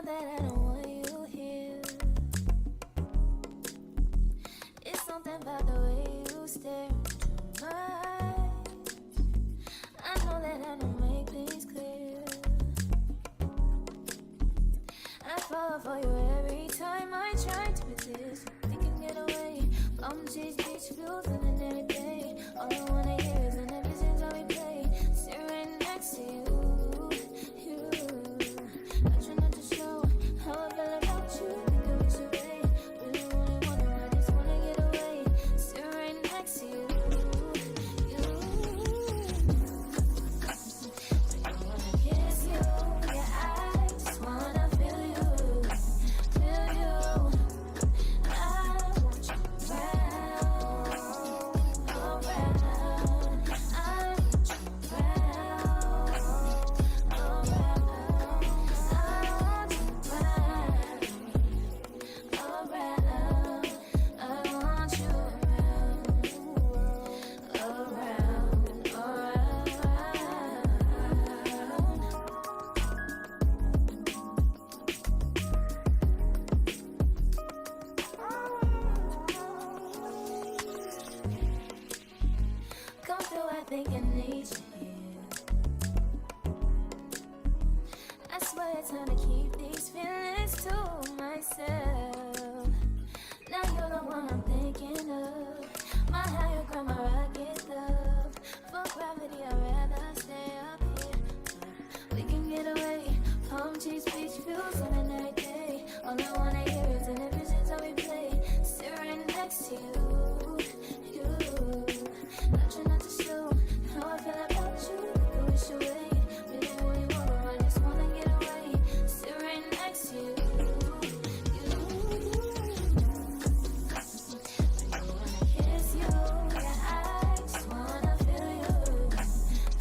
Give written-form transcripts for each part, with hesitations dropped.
that I don't want you here. It's something about the way you stare into my eyes. I know that I don't make things clear. I fall for you every time I try to resist. We can get away from these beach views and then every day. All I wanna hear is an visions I replay. Sit right next to you. I try not to show how I feel about you. Think I wish away. Really, really wanna, I just wanna get away. Sit right next to you. I don't wanna kiss you. Yeah, I just wanna feel you. Feel you. I want you around, around. I want you around, around. Come through, I think I need you here. I swear it's time to keep these feelings to myself. Now you're the one I'm thinking of. My higher ground, my rocket love. For gravity, I'd rather stay up here. But we can get away from cheese beach views on a night day. All I wanna hear is an visions I replay. Sit right next to you. I try not to show how I feel about you. Think I wish away. Really, really wanna, I just wanna get away. Sit right next to you. I don't wanna kiss you. Yeah, I just wanna feel you.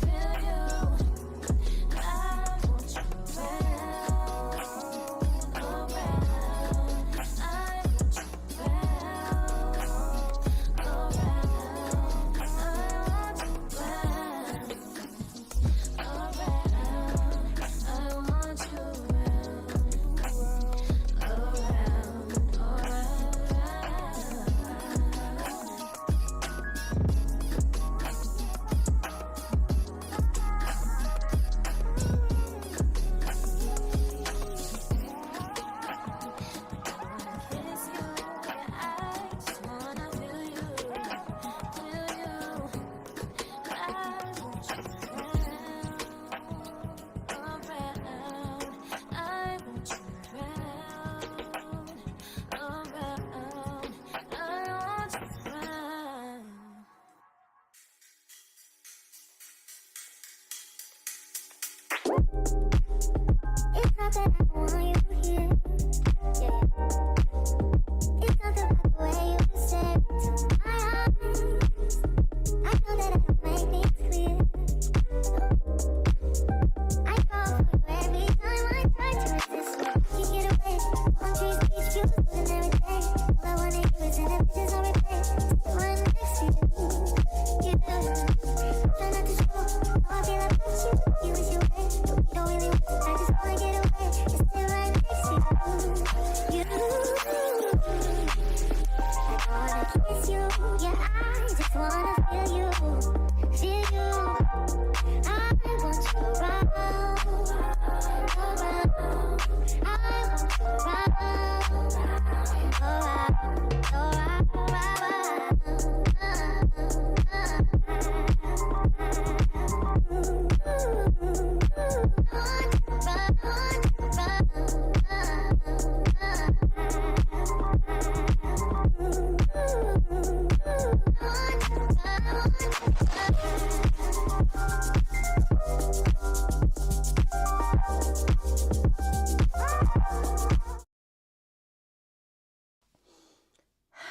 Feel you. I want you around, around. I want you around, around. It's not that I want you here. Yeah. It's not about the way you stare into my eyes. I know that I don't make things clear. I fall for you every time I try to resist. You get away from trees, beach views, and every day. All I wanna hear is an visions I replay. Sit right next to you. You try not to show how I feel about you. You wish you away, but we don't really want to. I just wanna get away. Just sit right next to you. I wanna kiss you. Yeah, I just wanna feel you. Feel you. I want you around, around. I want you around,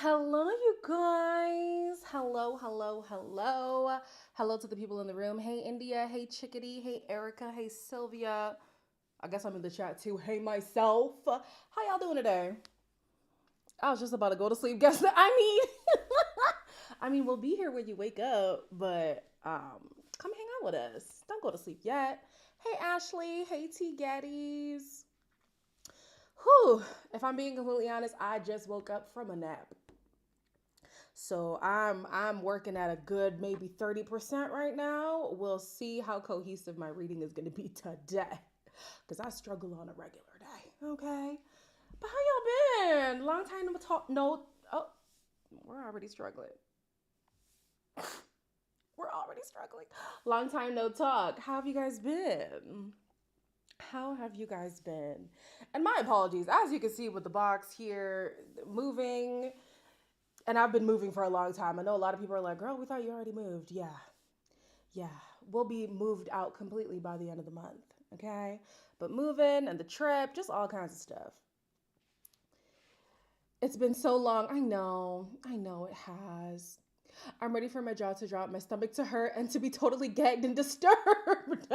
Hello, you guys. Hello. Hello to the people in the room. Hey, India. Hey, Chickadee. Hey, Erica. Hey, Sylvia. I guess I'm in the chat too. Hey, myself. How y'all doing today? I was just about to go to sleep. Guess that. I mean, we'll be here when you wake up, but come hang out with us. Don't go to sleep yet. Hey, Ashley. Hey, T. Gaddies. Whew, if I'm being completely honest, I just woke up from a nap. So I'm working at a good maybe 30% right now. We'll see how cohesive my reading is going to be today. Cuz I struggle on a regular day, okay? But how y'all been? Long time no talk. No, oh, we're already struggling. We're already struggling. Long time no talk. How have you guys been? How have you guys been? And my apologies. As you can see with the box here moving, and I've been moving for a long time. I know a lot of people are like, girl, we thought you already moved. Yeah. Yeah. We'll be moved out completely by the end of the month. Okay. But moving and the trip, just all kinds of stuff. It's been so long. I know. I know it has. I'm ready for my jaw to drop, my stomach to hurt, and to be totally gagged and disturbed.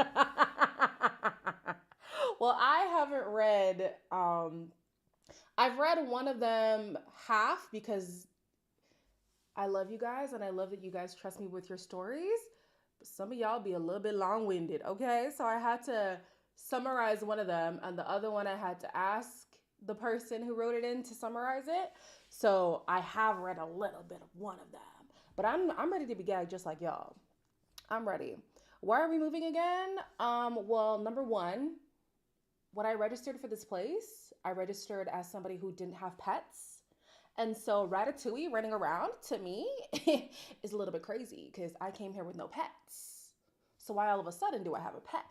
Well, I haven't read. I've read one of them half because I love you guys and I love that you guys trust me with your stories. But some of y'all be a little bit long winded, okay? So I had to summarize one of them, and the other one I had to ask the person who wrote it in to summarize it. So I have read a little bit of one of them. But I'm ready to be gagged just like y'all. I'm ready. Why are we moving again? Well, number one, when I registered for this place, I registered as somebody who didn't have pets. And so Ratatouille running around to me is a little bit crazy because I came here with no pets. So why all of a sudden do I have a pet?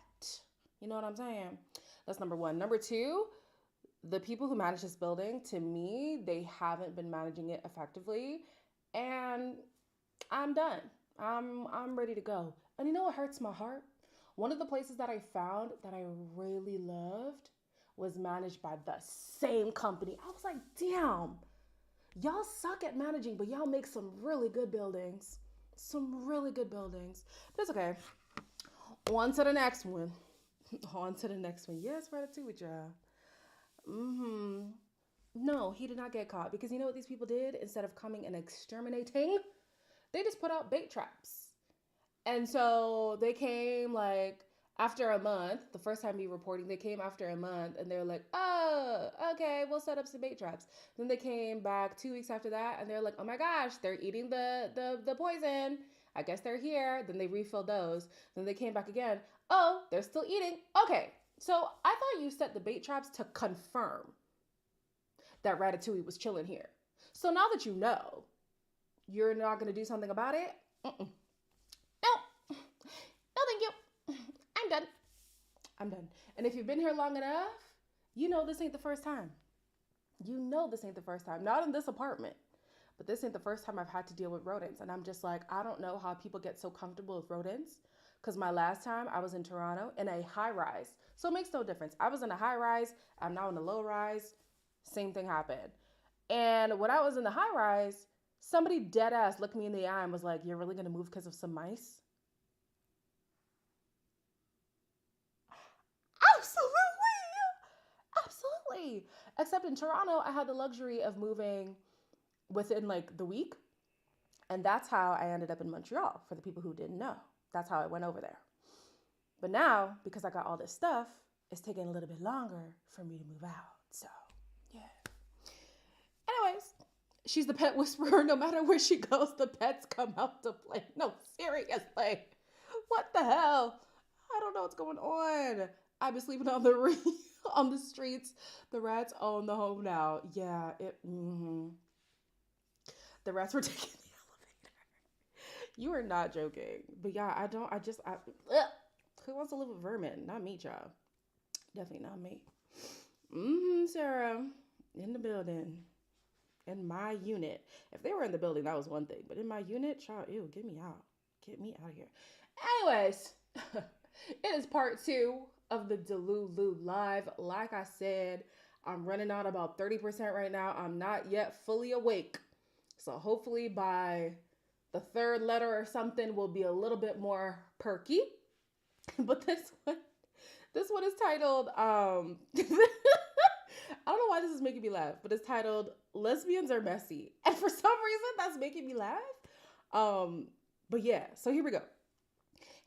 You know what I'm saying? That's number one. Number two, the people who manage this building, to me, they haven't been managing it effectively. And I'm done. I'm ready to go. And you know what hurts my heart? One of the places that I found that I really loved was managed by the same company. I was like, damn, y'all suck at managing, but y'all make some really good buildings. Some really good buildings. But it's okay. On to the next one. On to the next one. Yes, Ratatouille with y'all. No, he did not get caught because you know what these people did? Instead of coming and exterminating, they just put out bait traps. And so they came like after a month, the first time we reporting, they came after a month and they're like, oh, okay, we'll set up some bait traps. Then they came back 2 weeks after that and they're like, oh my gosh, they're eating the poison. I guess they're here. Then they refilled those. Then they came back again. Oh, they're still eating. Okay, so I thought you set the bait traps to confirm that Ratatouille was chilling here. So now that you know, you're not going to do something about it? Mm-mm. No. No, thank you. I'm done. I'm done. And if you've been here long enough, you know this ain't the first time. You know this ain't the first time. Not in this apartment. But this ain't the first time I've had to deal with rodents. And I'm just like, I don't know how people get so comfortable with rodents. Because my last time I was in Toronto in a high rise. So it makes no difference. I was in a high rise. I'm now in a low rise. Same thing happened. And when I was in the high rise, somebody dead ass looked me in the eye and was like, you're really going to move because of some mice? Absolutely. Absolutely. Except in Toronto, I had the luxury of moving within like the week. And that's how I ended up in Montreal, for the people who didn't know. That's how I went over there. But now, because I got all this stuff, it's taking a little bit longer for me to move out. So, yeah. Anyways, she's the pet whisperer. No matter where she goes, the pets come out to play. No, seriously. What the hell? I don't know what's going on. I've been sleeping on the on the streets. The rats own the home now. Yeah, the rats were taking the elevator. You are not joking. But yeah, ugh. Who wants to live with vermin? Not me, child. Definitely not me. Sarah, in the building. In my unit. If they were in the building, that was one thing. But in my unit, child, ew, get me out. Get me out of here. Anyways, it is part 2 of the Delulu Live. Like I said, I'm running on about 30% right now. I'm not yet fully awake. So hopefully by the third letter or something will be a little bit more perky. But this one is titled, I don't know why this is making me laugh, but it's titled Lesbians Are Messy. And for some reason, that's making me laugh. But yeah, so here we go.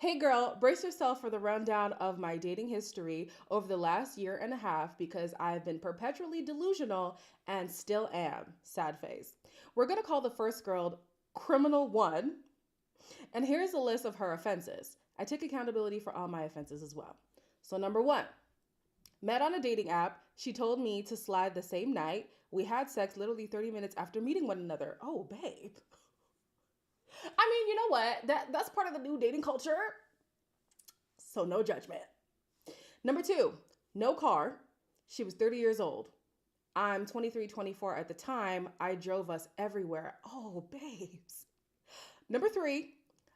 Hey girl, brace yourself for the rundown of my dating history over the last year and a half because I've been perpetually delusional and still am. Sad face. We're going to call the first girl Criminal One, and here's a list of her offenses. I take accountability for all my offenses as well. So, number one, met on a dating app. She told me to slide the same night. We had sex literally 30 minutes after meeting one another. Oh, babe. I mean, you know what? That's part of the new dating culture. So no judgment. Number two, no car. She was 30 years old. I'm 23, 24 at the time. I drove us everywhere. Oh, babes. Number three,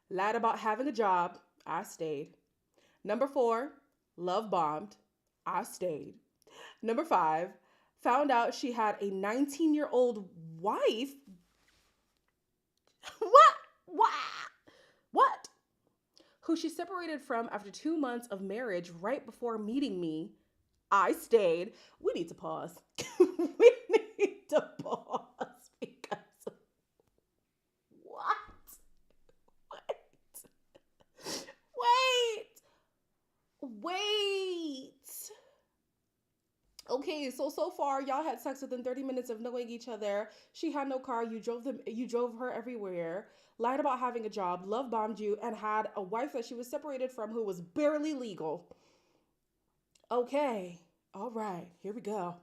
lied about having a job. I stayed. Number four, love bombed. I stayed. Number five, found out she had a 19-year-old wife. What? What? Who she separated from after 2 months of marriage right before meeting me. I stayed. We need to pause. We need to pause because what? Wait. Okay, so far y'all had sex within 30 minutes of knowing each other. She had no car. You drove her everywhere. Lied about having a job, love bombed you, and had a wife that she was separated from who was barely legal. Okay. All right, here we go.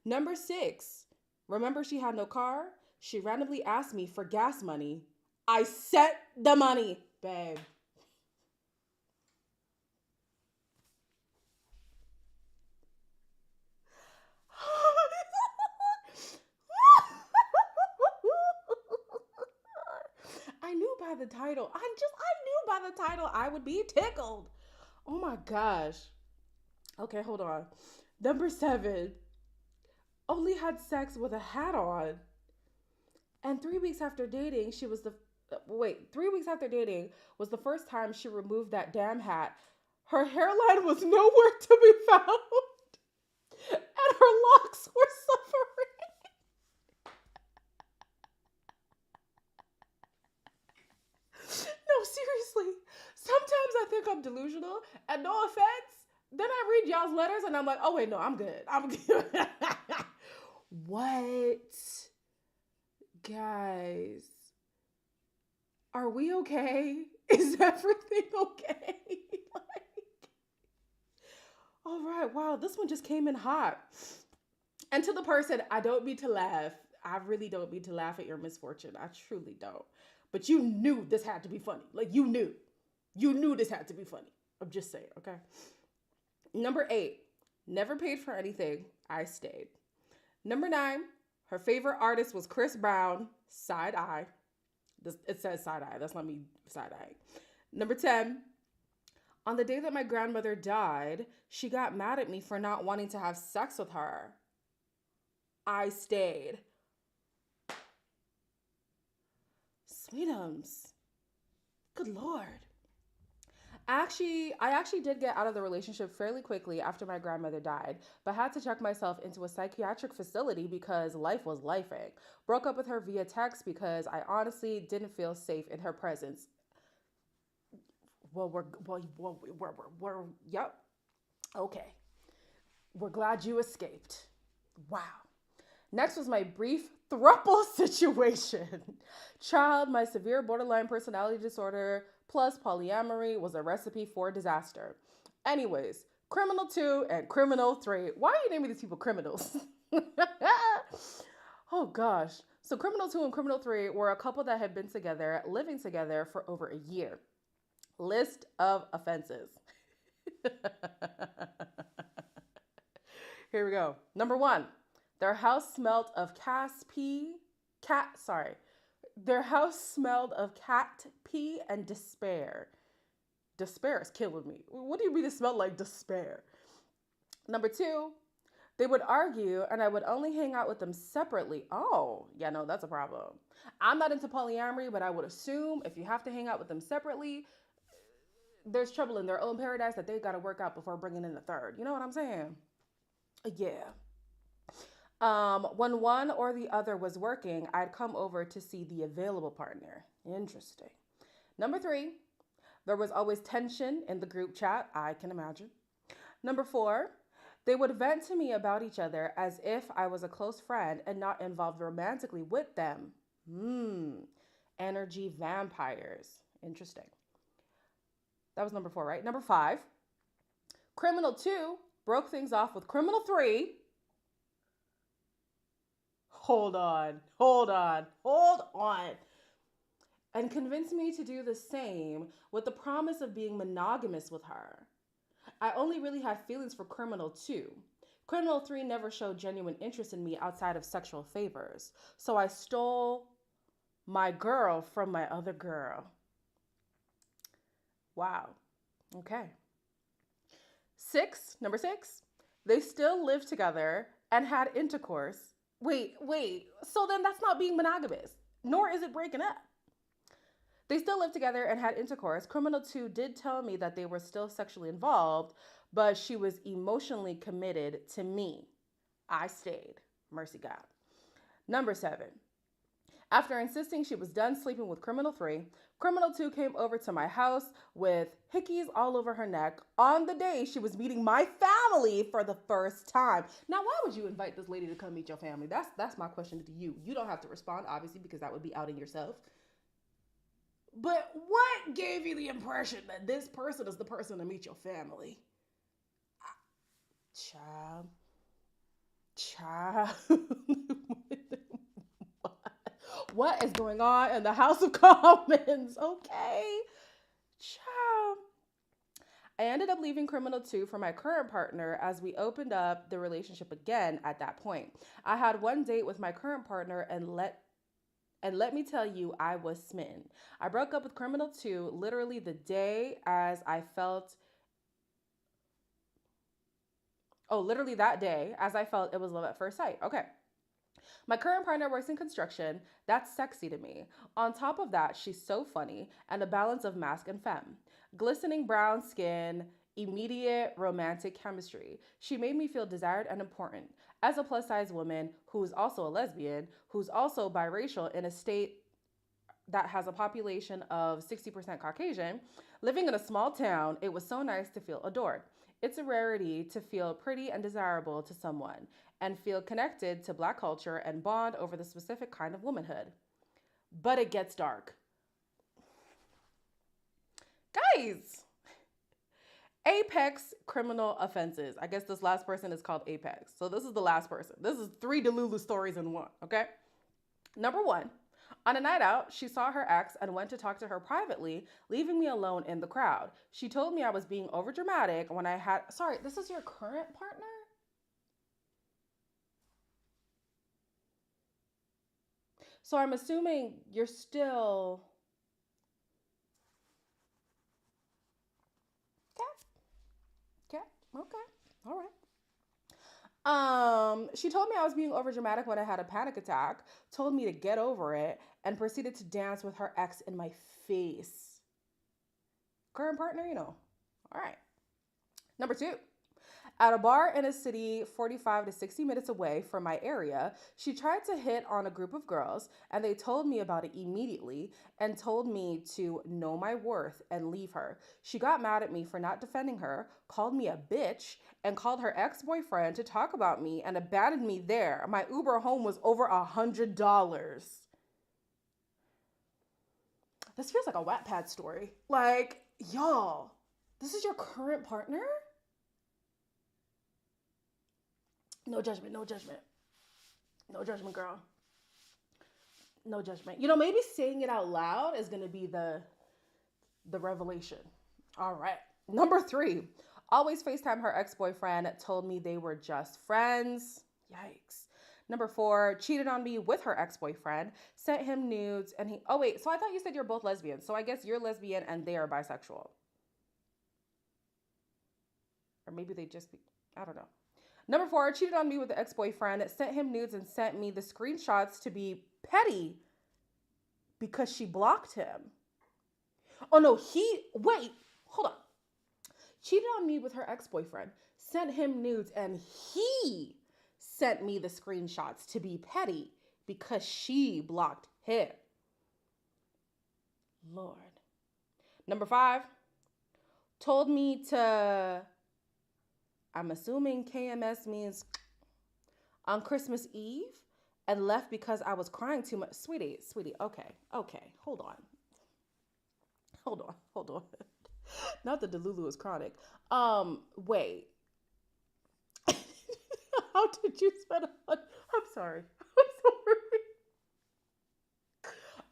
Number six. Remember she had no car? She randomly asked me for gas money. I sent the money, babe. I knew by the title. I knew by the title I would be tickled. Oh my gosh. Okay, hold on. Number seven. Only had sex with a hat on. And 3 weeks after dating, she was the wait, 3 weeks after dating was the first time she removed that damn hat. Her hairline was nowhere to be found. And her locks were suffering. No, seriously. Sometimes I think I'm delusional, and no offense, then I read y'all's letters and I'm like, oh wait, no, I'm good. I'm good. What? Guys, are we okay? Is everything okay? All right, wow, this one just came in hot. And to the person, I don't mean to laugh. I really don't mean to laugh at your misfortune. I truly don't. But you knew this had to be funny. Like, you knew. You knew this had to be funny. I'm just saying, okay? Number 8, never paid for anything. I stayed. Number 9, her favorite artist was Chris Brown. Side eye. It says side eye. That's not me side eye. Number 10, on the day that my grandmother died, she got mad at me for not wanting to have sex with her. I stayed. Sweetums. Good Lord. I actually did get out of the relationship fairly quickly after my grandmother died, but had to check myself into a psychiatric facility because life was lifing. Broke up with her via text because I honestly didn't feel safe in her presence. Yep. Okay. We're glad you escaped. Wow. Next was my brief throuple situation. Child, my severe borderline personality disorder plus polyamory was a recipe for disaster. Anyways, Criminal 2 and Criminal 3. Why are you naming these people criminals? Oh gosh. So Criminal 2 and Criminal 3 were a couple that had been together, living together for over a year. List of offenses. Here we go. Number 1. Their house smelled of Their house smelled of cat pee and despair. Despair is killing me. What do you mean it smelled like despair? Number 2, they would argue and I would only hang out with them separately. Oh, yeah, no, that's a problem. I'm not into polyamory, but I would assume if you have to hang out with them separately, there's trouble in their own paradise that they got to work out before bringing in the third. You know what I'm saying? Yeah. When one or the other was working, I'd come over to see the available partner. Interesting. Number 3, There was always tension in the group chat, I can imagine. Number 4, they would vent to me about each other as if I was a close friend and not involved romantically with them. Energy vampires. Interesting. That was number 4, right? Number 5, criminal 2 broke things off with criminal 3. Hold on, hold on, hold on. And convinced me to do the same with the promise of being monogamous with her. I only really had feelings for criminal 2. Criminal 3 never showed genuine interest in me outside of sexual favors. So I stole my girl from my other girl. Wow. Okay. Number 6, they still lived together and had intercourse. Wait. So then that's not being monogamous, nor is it breaking up. They still lived together and had intercourse. Criminal 2 did tell me that they were still sexually involved, but she was emotionally committed to me. I stayed. Mercy God. Number 7. After insisting she was done sleeping with criminal 3, criminal 2 came over to my house with hickeys all over her neck on the day she was meeting my family for the first time. Now, why would you invite this lady to come meet your family? That's my question to you. You don't have to respond, obviously, because that would be outing yourself. But what gave you the impression that this person is the person to meet your family? Child. What is going on in the House of Commons? Okay. Child. I ended up leaving criminal 2 for my current partner as we opened up the relationship again at that point. I had one date with my current partner and let me tell you, I was smitten. I broke up with criminal 2 literally the day as I felt literally that day as I felt it was love at first sight. Okay. My current partner works in construction. That's sexy to me. On top of that, she's so funny and a balance of masc and femme. Glistening brown skin, immediate romantic chemistry. She made me feel desired and important. As a plus size woman who's also a lesbian, who's also biracial in a state that has a population of 60% Caucasian, living in a small town, it was so nice to feel adored. It's a rarity to feel pretty and desirable to someone and feel connected to Black culture and bond over the specific kind of womanhood. But it gets dark. Guys, Apex criminal offenses. I guess this last person is called Apex. So this is the last person. This is 3 Delulu stories in one, okay? Number 1, on a night out, she saw her ex and went to talk to her privately, leaving me alone in the crowd. She told me I was being overdramatic when I had... Sorry, this is your current partner? So I'm assuming you're still... Okay. All right. She told me I was being overdramatic when I had a panic attack, told me to get over it, and proceeded to dance with her ex in my face. Current partner, you know. All right. Number 2. At a bar in a city 45 to 60 minutes away from my area, she tried to hit on a group of girls, and they told me about it immediately and told me to know my worth and leave her. She got mad at me for not defending her, called me a bitch, and called her ex-boyfriend to talk about me and abandoned me there. My Uber home was over $100. This feels like a Wattpad story. Like, y'all, this is your current partner? No judgment, no judgment. No judgment, girl. No judgment. You know, maybe saying it out loud is going to be the revelation. All right. Number 3, always FaceTime her ex-boyfriend, told me they were just friends. Yikes. Number 4, cheated on me with her ex-boyfriend, sent him nudes, and he... Oh, wait. So I thought you said you're both lesbians. So I guess you're lesbian and they are bisexual. Or maybe they just be... I don't know. Number 4, cheated on me with the ex-boyfriend, sent him nudes and sent me the screenshots to be petty because she blocked him. Oh no, wait, hold on. Cheated on me with her ex-boyfriend, sent him nudes, and he sent me the screenshots to be petty because she blocked him. Lord. Number 5, told me to, I'm assuming KMS means on Christmas Eve, and left because I was crying too much. Sweetie, okay, hold on. Hold on. Not that Delulu is chronic. Wait. How did you spend I'm sorry. I'm sorry.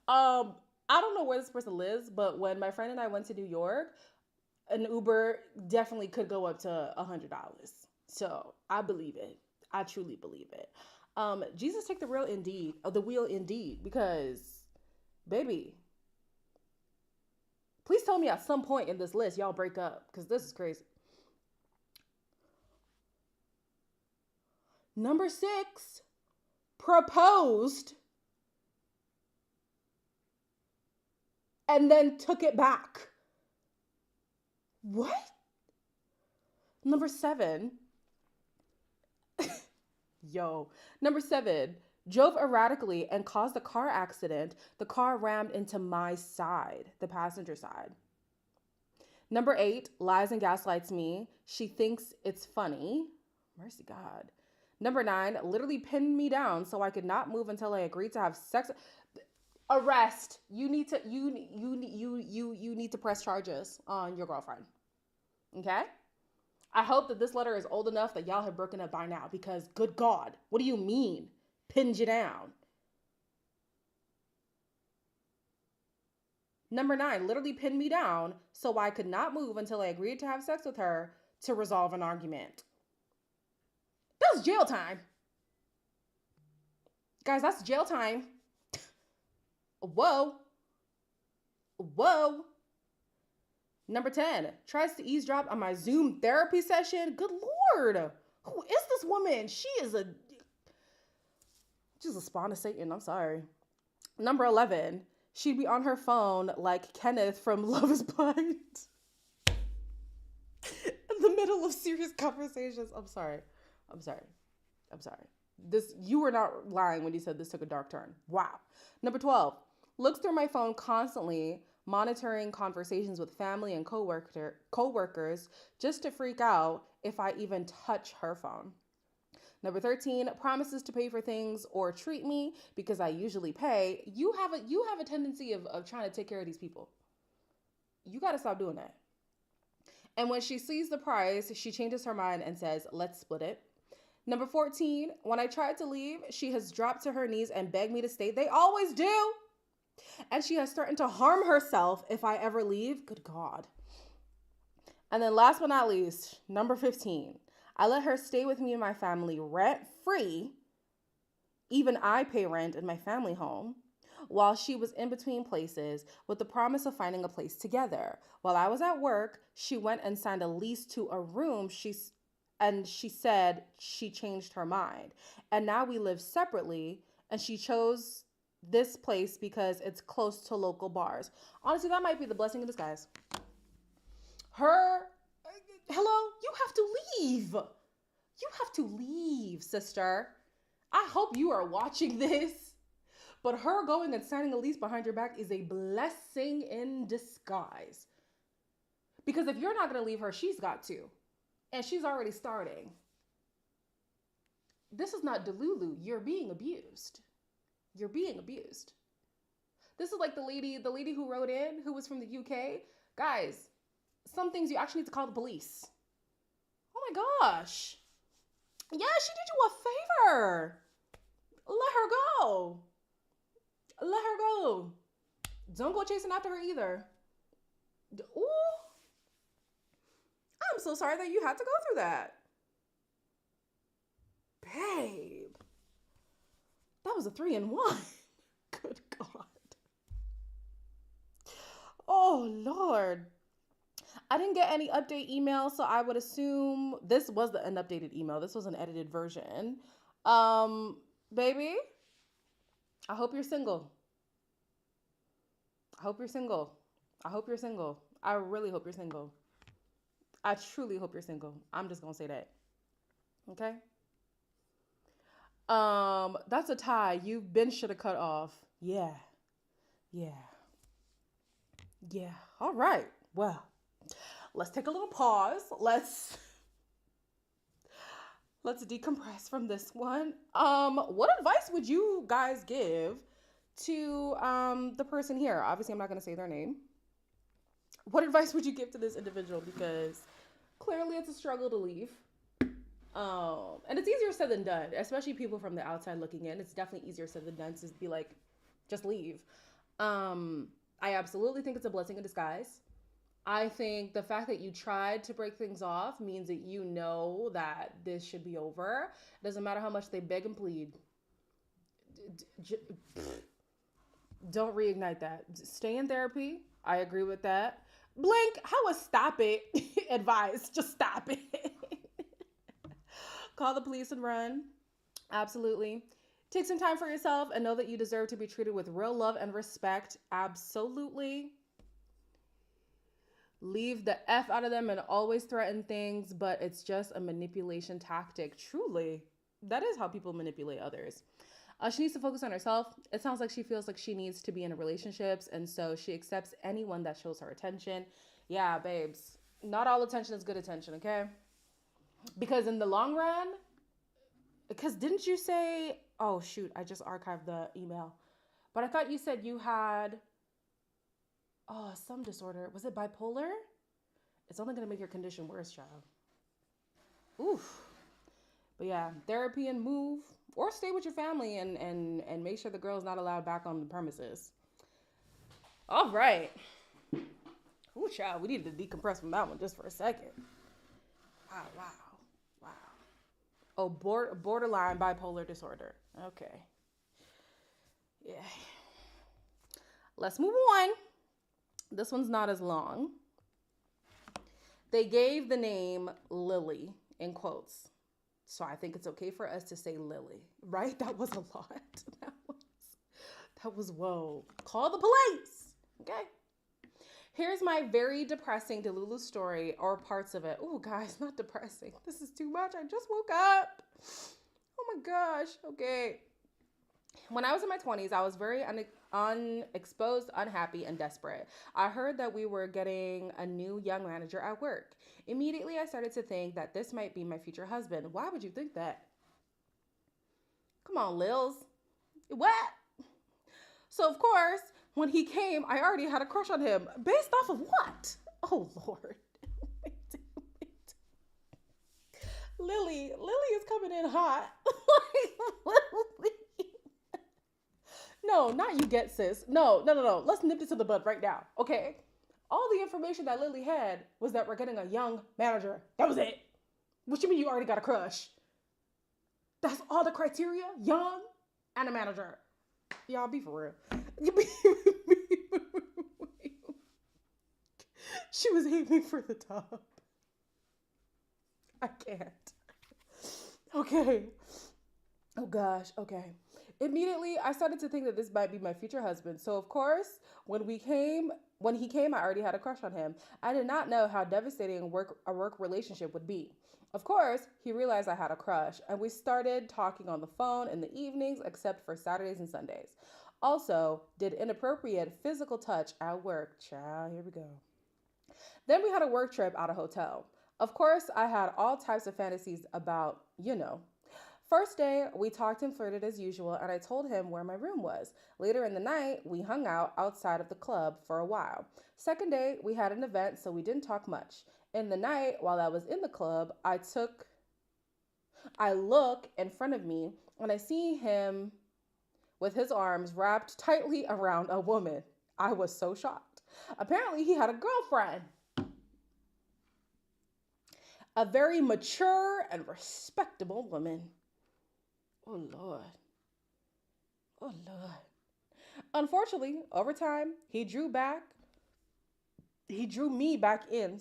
I don't know where this person lives, but when my friend and I went to New York, an Uber definitely could go up to $100. So I believe it. I truly believe it. Jesus take the wheel indeed, because baby, please tell me at some point in this list y'all break up, because this is crazy. Number 6, proposed and then took it back. What? Number 7. Number 7, drove erratically and caused a car accident. The car rammed into my side, the passenger side. Number 8, lies and gaslights me. She thinks it's funny. Mercy God. Number 9, literally pinned me down so I could not move until I agreed to have sex. Arrest. You need to press charges on your girlfriend. Okay? I hope that this letter is old enough that y'all have broken up by now, because good God, what do you mean? Pinned you down. Number 9, literally pinned me down so I could not move until I agreed to have sex with her to resolve an argument. That's jail time. Guys, that's jail time. Whoa. Number 10, tries to eavesdrop on my Zoom therapy session. Good Lord. Who is this woman? She is just a spawn of Satan. I'm sorry. Number 11, she'd be on her phone like Kenneth from Love is Blind. In the middle of serious conversations. I'm sorry. You were not lying when you said this took a dark turn. Wow. Number 12, looks through my phone constantly, monitoring conversations with family and co-workers just to freak out if I even touch her phone. Number 13, promises to pay for things or treat me because I usually pay. You have a tendency of trying to take care of these people. You got to stop doing that. And when she sees the price, she changes her mind and says, let's split it. Number 14, when I tried to leave, she has dropped to her knees and begged me to stay. They always do. And she has threatened to harm herself if I ever leave. Good God. And then last but not least, number 15, I let her stay with me and my family rent free. Even I pay rent in my family home, while she was in between places with the promise of finding a place together. While I was at work, she went and signed a lease to a room. She said she changed her mind. And now we live separately, and she chose this place because it's close to local bars. Honestly, that might be the blessing in disguise. Hello, you have to leave. You have to leave, sister. I hope you are watching this. But her going and signing a lease behind your back is a blessing in disguise. Because if you're not going to leave her, she's got to. And she's already starting. This is not Delulu. You're being abused. You're being abused. This is like the lady who wrote in, who was from the UK. Guys, some things you actually need to call the police. Oh my gosh. Yeah, she did you a favor. Let her go. Let her go. Don't go chasing after her either. Ooh. I'm so sorry that you had to go through that. Babe. That was a 3-in-1. Good God. Oh, Lord. I didn't get any update email, so I would assume this was an updated email. This was an edited version. Baby, I hope you're single. I hope you're single. I really hope you're single. I truly hope you're single. I'm just going to say that. Okay? That's a tie. You've been should have cut off. Yeah. Yeah. All right. Well, let's take a little pause. Let's decompress from this one. What advice would you guys give to the person here? Obviously, I'm not going to say their name. What advice would you give to this individual? Because clearly it's a struggle to leave. And it's easier said than done, especially people from the outside looking in. It's definitely easier said than done to be like, just leave. Um, I absolutely think it's a blessing in disguise. I think the fact that you tried to break things off means that you know that this should be over. Doesn't matter how much they beg and plead. Don't reignite that. Stay in therapy. I agree with that. Blink, how was stop it advice? Just stop it. Call the police and run. Absolutely. Take some time for yourself and know that you deserve to be treated with real love and respect. Absolutely. Leave the F out of them and always threaten things, but it's just a manipulation tactic. Truly, that is how people manipulate others. She needs to focus on herself. It sounds like she feels like she needs to be in relationships, and so she accepts anyone that shows her attention. Yeah, babes, not all attention is good attention, okay? Because in the long run, because didn't you say, oh shoot, I just archived the email, but I thought you said you had, oh, some disorder. Was it bipolar? It's only going to make your condition worse, child. Oof. But yeah, therapy and move, or stay with your family and make sure the girl's not allowed back on the premises. All right. Ooh, child, we need to decompress from that one just for a second. Wow, wow, wow. Oh, borderline bipolar disorder. Okay. Yeah. Let's move on. This one's not as long. They gave the name Lily in quotes. So I think it's okay for us to say Lily, right? That was a lot. That was whoa. Call the police. Okay. Here's my very depressing Delulu story, or parts of it. Oh, guys, not depressing. This is too much. I just woke up. Oh my gosh. Okay. When I was in my 20s, I was very unexposed, unhappy, and desperate. I heard that we were getting a new young manager at work. Immediately, I started to think that this might be my future husband. Why would you think that? Come on, Lils. What? So, of course, when he came, I already had a crush on him. Based off of what? Oh, Lord. Lily is coming in hot. Lily. No, not you get sis. No. Let's nip this to the bud right now, okay? All the information that Lily had was that we're getting a young manager. That was it. What you mean you already got a crush? That's all the criteria? Young and a manager. Y'all be for real. She was aiming for the top. I can't. Okay. Oh gosh, okay. Immediately, I started to think that this might be my future husband. So, of course, when he came, I already had a crush on him. I did not know how devastating a work relationship would be. Of course, he realized I had a crush, and we started talking on the phone in the evenings, except for Saturdays and Sundays. Also, did inappropriate physical touch at work. Child, here we go. Then we had a work trip at a hotel. Of course, I had all types of fantasies about, First day, we talked and flirted as usual, and I told him where my room was. Later in the night, we hung out outside of the club for a while. Second day, we had an event, so we didn't talk much. In the night, while I was in the club, I look in front of me, and I see him with his arms wrapped tightly around a woman. I was so shocked. Apparently, he had a girlfriend. A very mature and respectable woman. Oh, Lord. Oh, Lord. Unfortunately, over time, he drew me back in,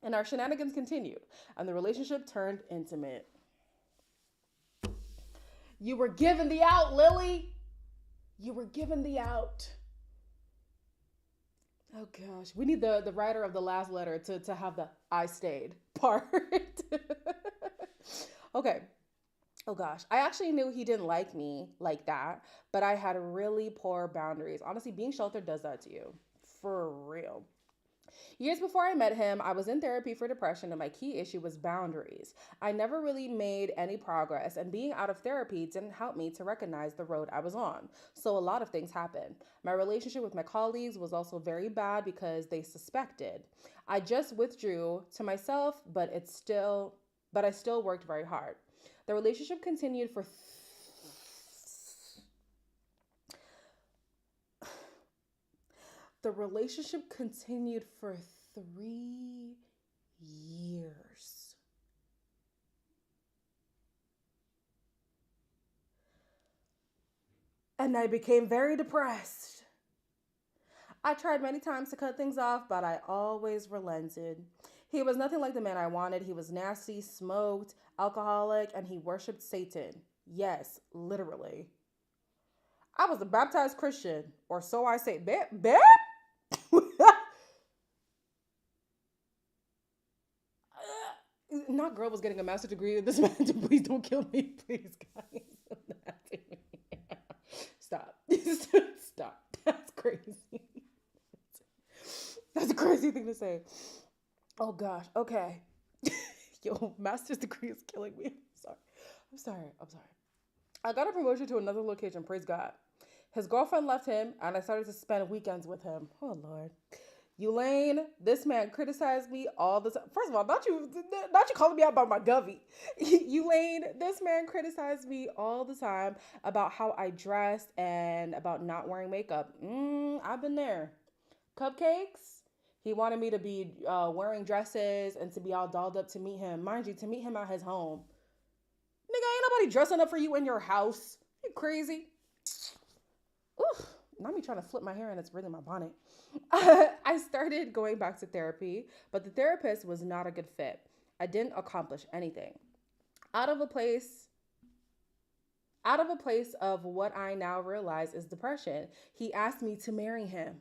and our shenanigans continued, and the relationship turned intimate. You were given the out, Lily. You were given the out. Oh, gosh. We need the writer of the last letter to have the I stayed part. Okay. Oh gosh, I actually knew he didn't like me like that, but I had really poor boundaries. Honestly, being sheltered does that to you. For real. Years before I met him, I was in therapy for depression, and my key issue was boundaries. I never really made any progress, and being out of therapy didn't help me to recognize the road I was on. So a lot of things happened. My relationship with my colleagues was also very bad because they suspected. I just withdrew to myself, but I still worked very hard. The relationship continued for the relationship continued for 3 years. And I became very depressed. I tried many times to cut things off, but I always relented. He was nothing like the man I wanted. He was nasty, smoked, alcoholic, and he worshiped Satan. Yes, literally. I was a baptized Christian, or so I say. Babe? Not girl was getting a master's degree. This man, please don't kill me, please, guys. Stop. Stop. That's crazy. That's a crazy thing to say. Oh gosh. Okay. Yo, master's degree is killing me. I'm sorry. I got a promotion to another location, praise God. His girlfriend left him, and I started to spend weekends with him. Oh Lord. Elaine, this man criticized me all the time. First of all, not you calling me out by my govy. Elaine, this man criticized me all the time about how I dressed and about not wearing makeup. I've been there. Cupcakes. He wanted me to be wearing dresses and to be all dolled up to meet him. Mind you, to meet him at his home. Nigga, ain't nobody dressing up for you in your house. You crazy? Oof. Not me trying to flip my hair and it's really my bonnet. I started going back to therapy, but the therapist was not a good fit. I didn't accomplish anything. Out of a place of what I now realize is depression, he asked me to marry him.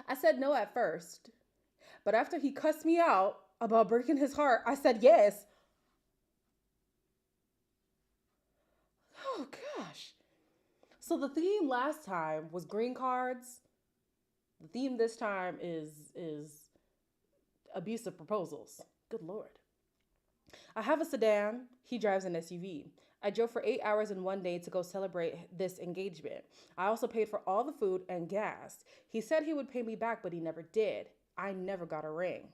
I said no at first, but after he cussed me out about breaking his heart, I said yes. Oh gosh. So the theme last time was green cards. The theme this time is abusive proposals. Good Lord. I have a sedan. He drives an SUV. I drove for 8 hours in one day to go celebrate this engagement. I also paid for all the food and gas. He said he would pay me back, but he never did. I never got a ring.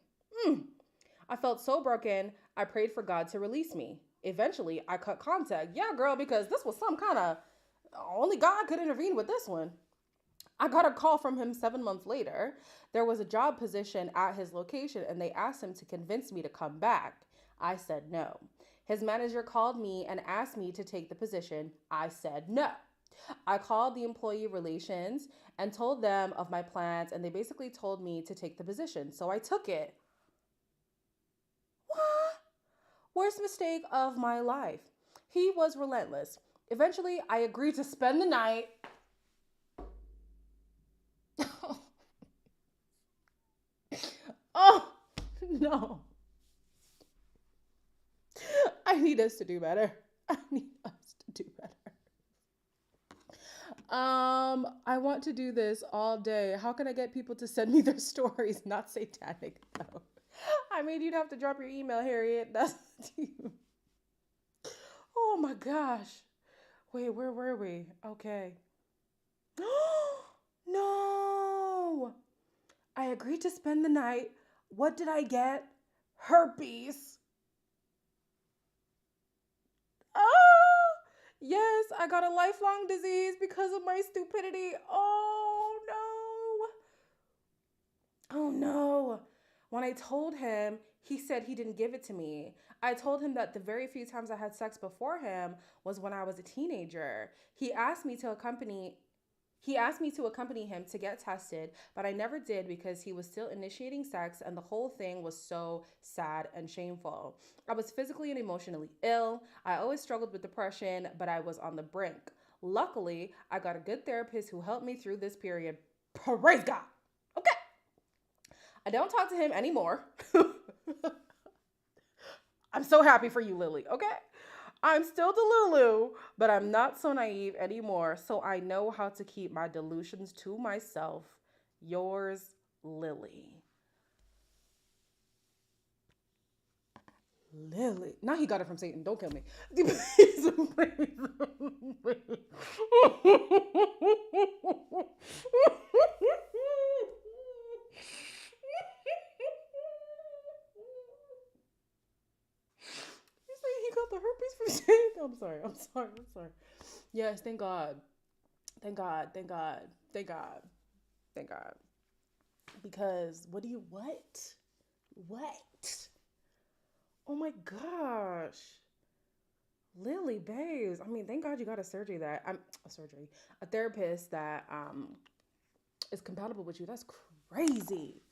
I felt so broken. I prayed for God to release me. Eventually, I cut contact. Yeah, girl, because this was some kind of only God could intervene with this one. I got a call from him 7 months later. There was a job position at his location, and they asked him to convince me to come back. I said no. His manager called me and asked me to take the position. I said no. I called the employee relations and told them of my plans, and they basically told me to take the position. So I took it. What? Worst mistake of my life. He was relentless. Eventually, I agreed to spend the night. Oh, no. I need us to do better. I want to do this all day. How can I get people to send me their stories? Not satanic, though. I mean, you'd have to drop your email, Harriet. That's Oh my gosh. Wait, where were we? Okay. No. I agreed to spend the night. What did I get? Herpes. Oh, yes, I got a lifelong disease because of my stupidity. Oh, no. Oh, no. When I told him, he said he didn't give it to me. I told him that the very few times I had sex before him was when I was a teenager. He asked me to accompany him to get tested, but I never did because he was still initiating sex and the whole thing was so sad and shameful. I was physically and emotionally ill. I always struggled with depression, but I was on the brink. Luckily, I got a good therapist who helped me through this period. Praise God. Okay. I don't talk to him anymore. I'm so happy for you, Lily. Okay. I'm still Delulu, but I'm not so naive anymore. So I know how to keep my delusions to myself. Yours, Lily. Lily. Now he got it from Satan. Don't kill me. Please, please, please. You say he got the herpes from Satan? I'm sorry. I'm sorry. I'm sorry. Yes, thank God. Thank God. Thank God. Thank God. Thank God. Because what do you what? What? Oh my gosh. Lily, babes. I mean, thank God you got a surgery that I'm a surgery, a therapist that is compatible with you. That's crazy.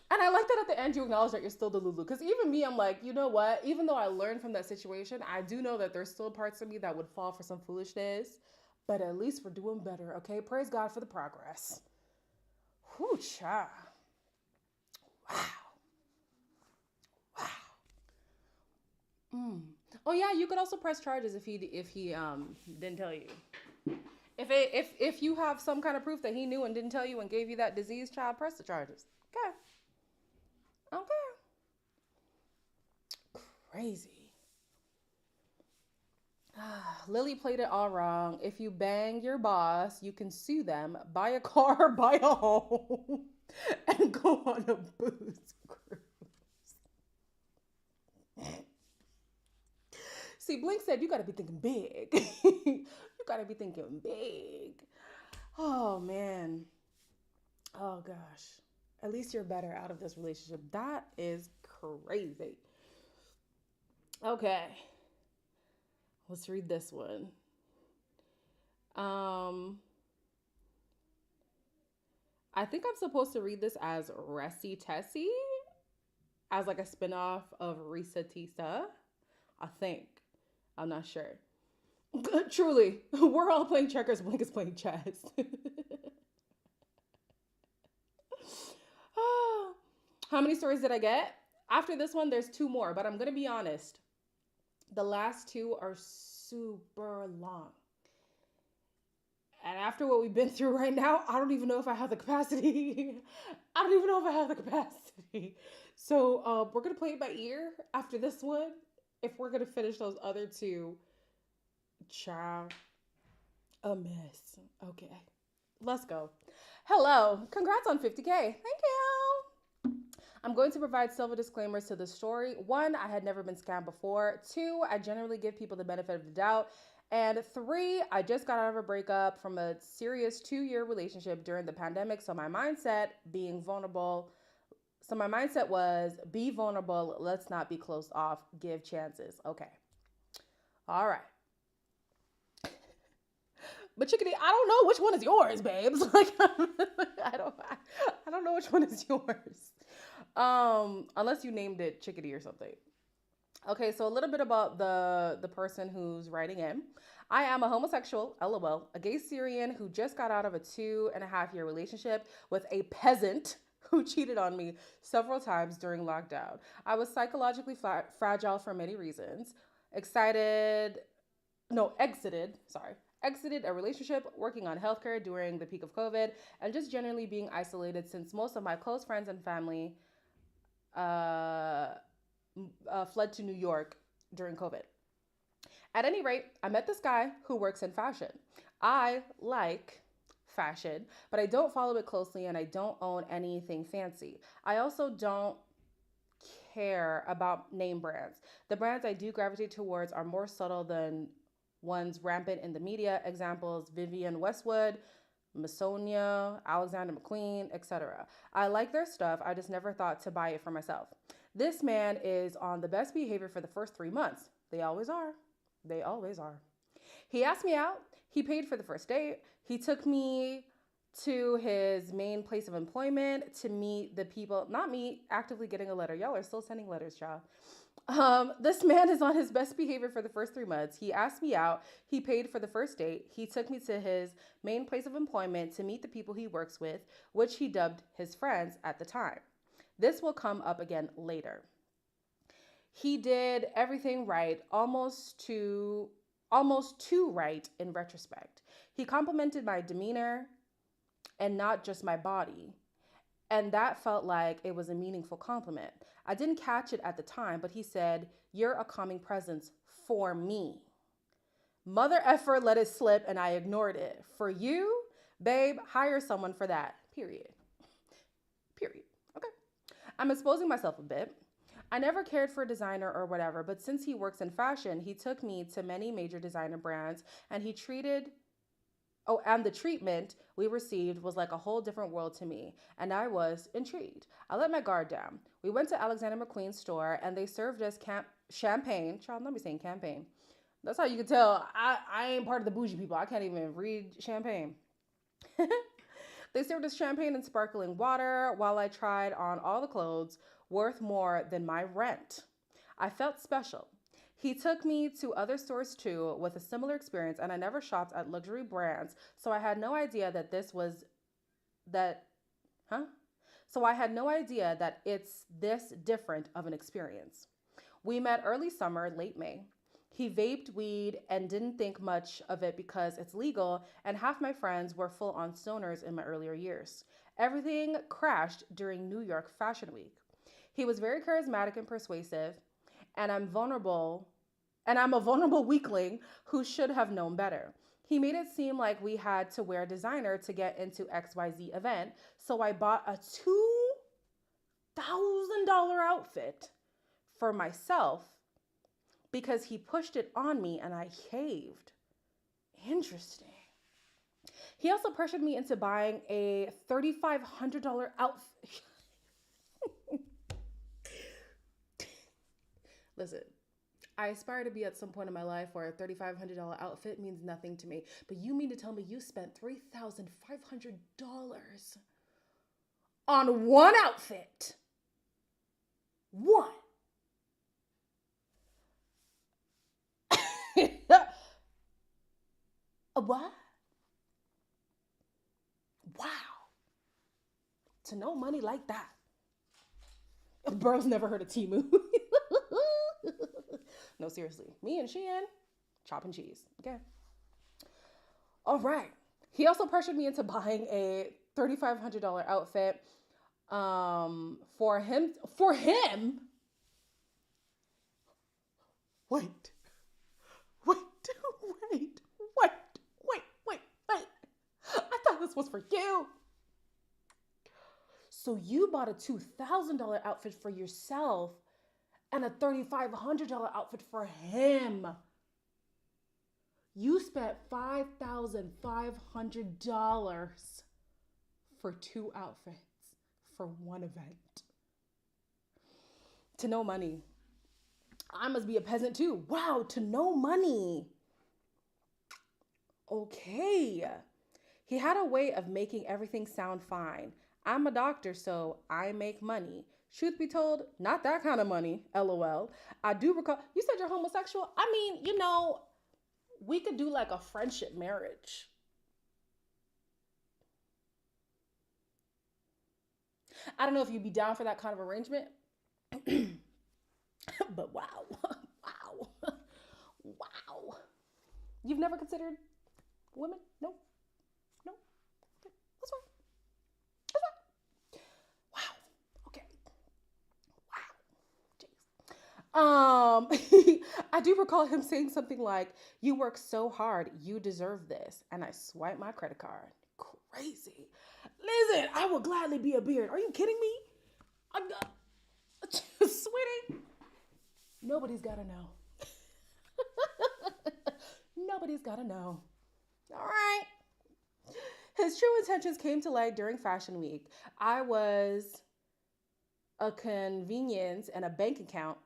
And I like that at the end you acknowledge that you're still the Lulu. Because even me, I'm like, you know what? Even though I learned from that situation, I do know that there's still parts of me that would fall for some foolishness. But at least we're doing better, okay? Praise God for the progress. Whew, cha. Wow. Wow. Mm. Oh yeah, you could also press charges if he didn't tell you. If you have some kind of proof that he knew and didn't tell you and gave you that disease, child, press the charges. Okay. Okay. Crazy. Lily played it all wrong. If you bang your boss, you can sue them, buy a car, buy a home, and go on a booze cruise. See, Blink said you got to be thinking big. You got to be thinking big. Oh man. Oh gosh. At least you're better out of this relationship. That is crazy. Okay. Let's read this one. Um I think I'm supposed to read this as Resi Tessie, as like a spinoff of Risa Tisa. I think. I'm not sure. Truly, we're all playing checkers. Blink is playing chess. How many stories did I get? After this one, there's two more, but I'm going to be honest. The last two are super long. And after what we've been through right now, I don't even know if I have the capacity. I don't even know if I have the capacity. So we're going to play it by ear after this one. If we're going to finish those other two, child, a mess. Okay, let's go. Hello. Congrats on 50K. Thank you. I'm going to provide several disclaimers to the story. One, I had never been scammed before. Two, I generally give people the benefit of the doubt. And three, I just got out of a breakup from a serious 2-year relationship during the pandemic. So my mindset was be vulnerable. Let's not be closed off. Give chances. Okay. All right. But Chickadee, I don't know which one is yours, babes. Like I don't know which one is yours. Unless you named it Chickadee or something. Okay, so a little bit about the person who's writing in. I am a homosexual, LOL, a gay Syrian who just got out of a 2.5-year relationship with a peasant who cheated on me several times during lockdown. I was psychologically fragile for many reasons. Exited a relationship, working on healthcare during the peak of COVID, and just generally being isolated since most of my close friends and family uh, fled to New York during COVID. At any rate, I met this guy who works in fashion. I like fashion, but I don't follow it closely and I don't own anything fancy. I also don't care about name brands. The brands I do gravitate towards are more subtle than ones rampant in the media. Examples: Vivienne Westwood, Masonia, Alexander McQueen, etc. I like their stuff. I just never thought to buy it for myself. This man is on the best behavior for the first 3 months. They always are. They always are. He asked me out. He paid for the first date. He took me to his main place of employment to meet the people, not me actively getting a letter. Y'all are still sending letters, child. This man is on his best behavior for the first 3 months. He asked me out. He paid for the first date. He took me to his main place of employment to meet the people he works with, which he dubbed his friends at the time. This will come up again later. He did everything right, almost too right in retrospect. He complimented my demeanor and not just my body. And that felt like it was a meaningful compliment. I didn't catch it at the time, but he said, "You're a calming presence for me." Mother effer let it slip and I ignored it. For you, babe, hire someone for that. Period. Period. Okay. I'm exposing myself a bit. I never cared for a designer or whatever, but since he works in fashion, he took me to many major designer brands and he treated Oh, and the treatment we received was like a whole different world to me, and I was intrigued. I let my guard down. We went to Alexander McQueen's store, and they served us champagne. Child, let me saying campaign. That's how you can tell I ain't part of the bougie people. I can't even read champagne. They served us champagne and sparkling water while I tried on all the clothes worth more than my rent. I felt special. He took me to other stores too with a similar experience, and I never shopped at luxury brands, so I had no idea that this was that, huh? So I had no idea that it's this different of an experience. We met early summer, late May. He vaped weed and didn't think much of it because it's legal, and half my friends were full on stoners in my earlier years. Everything crashed during New York Fashion Week. He was very charismatic and persuasive, and I'm a vulnerable weakling who should have known better. He made it seem like we had to wear designer to get into XYZ event, so I bought a $2,000 outfit for myself because he pushed it on me and I caved. Interesting. He also pressured me into buying a $3,500 outfit. Listen, I aspire to be at some point in my life where a $3,500 outfit means nothing to me. But you mean to tell me you spent $3,500 on one outfit? One. A what? Wow. To know money like that. Bro's never heard of Timu. No, seriously. Me and Shein, chopping cheese. Okay. All right. He also pressured me into buying a $3,500 outfit for him. For him? Wait. Wait. Wait. Wait. Wait. Wait. Wait. I thought this was for you. So you bought a $2,000 outfit for yourself and a $3,500 outfit for him. You spent $5,500 for two outfits for one event. To know money. I must be a peasant too. Wow, to know money. Okay. He had a way of making everything sound fine. I'm a doctor, so I make money. Truth be told, not that kind of money, LOL. I do recall, you said you're homosexual? I mean, we could do like a friendship marriage. I don't know if you'd be down for that kind of arrangement. But wow. Wow. Wow. You've never considered women? No? No? Okay. That's fine. That's fine. Wow. Okay. Wow. Jeez. I do recall him saying something like, "You work so hard, you deserve this." And I swipe my credit card. Crazy. Listen, I will gladly be a beard. Are you kidding me? I'm sweating. Nobody's got to know. Nobody's got to know. All right. His true intentions came to light during Fashion Week. I was a convenience and a bank account.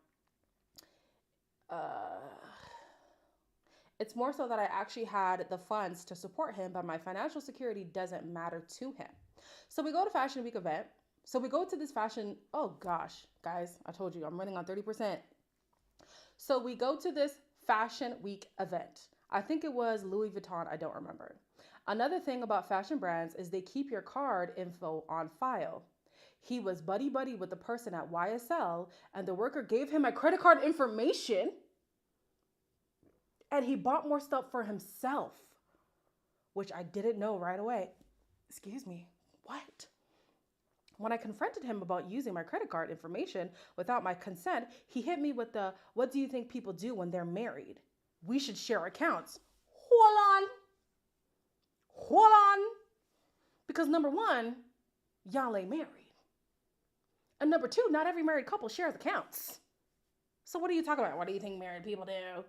It's more so that I actually had the funds to support him, but my financial security doesn't matter to him. So we go to Fashion Week event. So we go to this fashion. Oh gosh, guys, I told you I'm running on 30%. So we go to this Fashion Week event. I think it was Louis Vuitton. I don't remember. Another thing about fashion brands is they keep your card info on file. He was buddy buddy with the person at YSL, and the worker gave him my credit card information, and he bought more stuff for himself, which I didn't know right away. Excuse me, what? When I confronted him about using my credit card information without my consent, he hit me with the, what do you think people do when they're married? We should share accounts. Hold on. Hold on. Because number one, y'all ain't married. And number two, not every married couple shares accounts. So what are you talking about? What do you think married people do?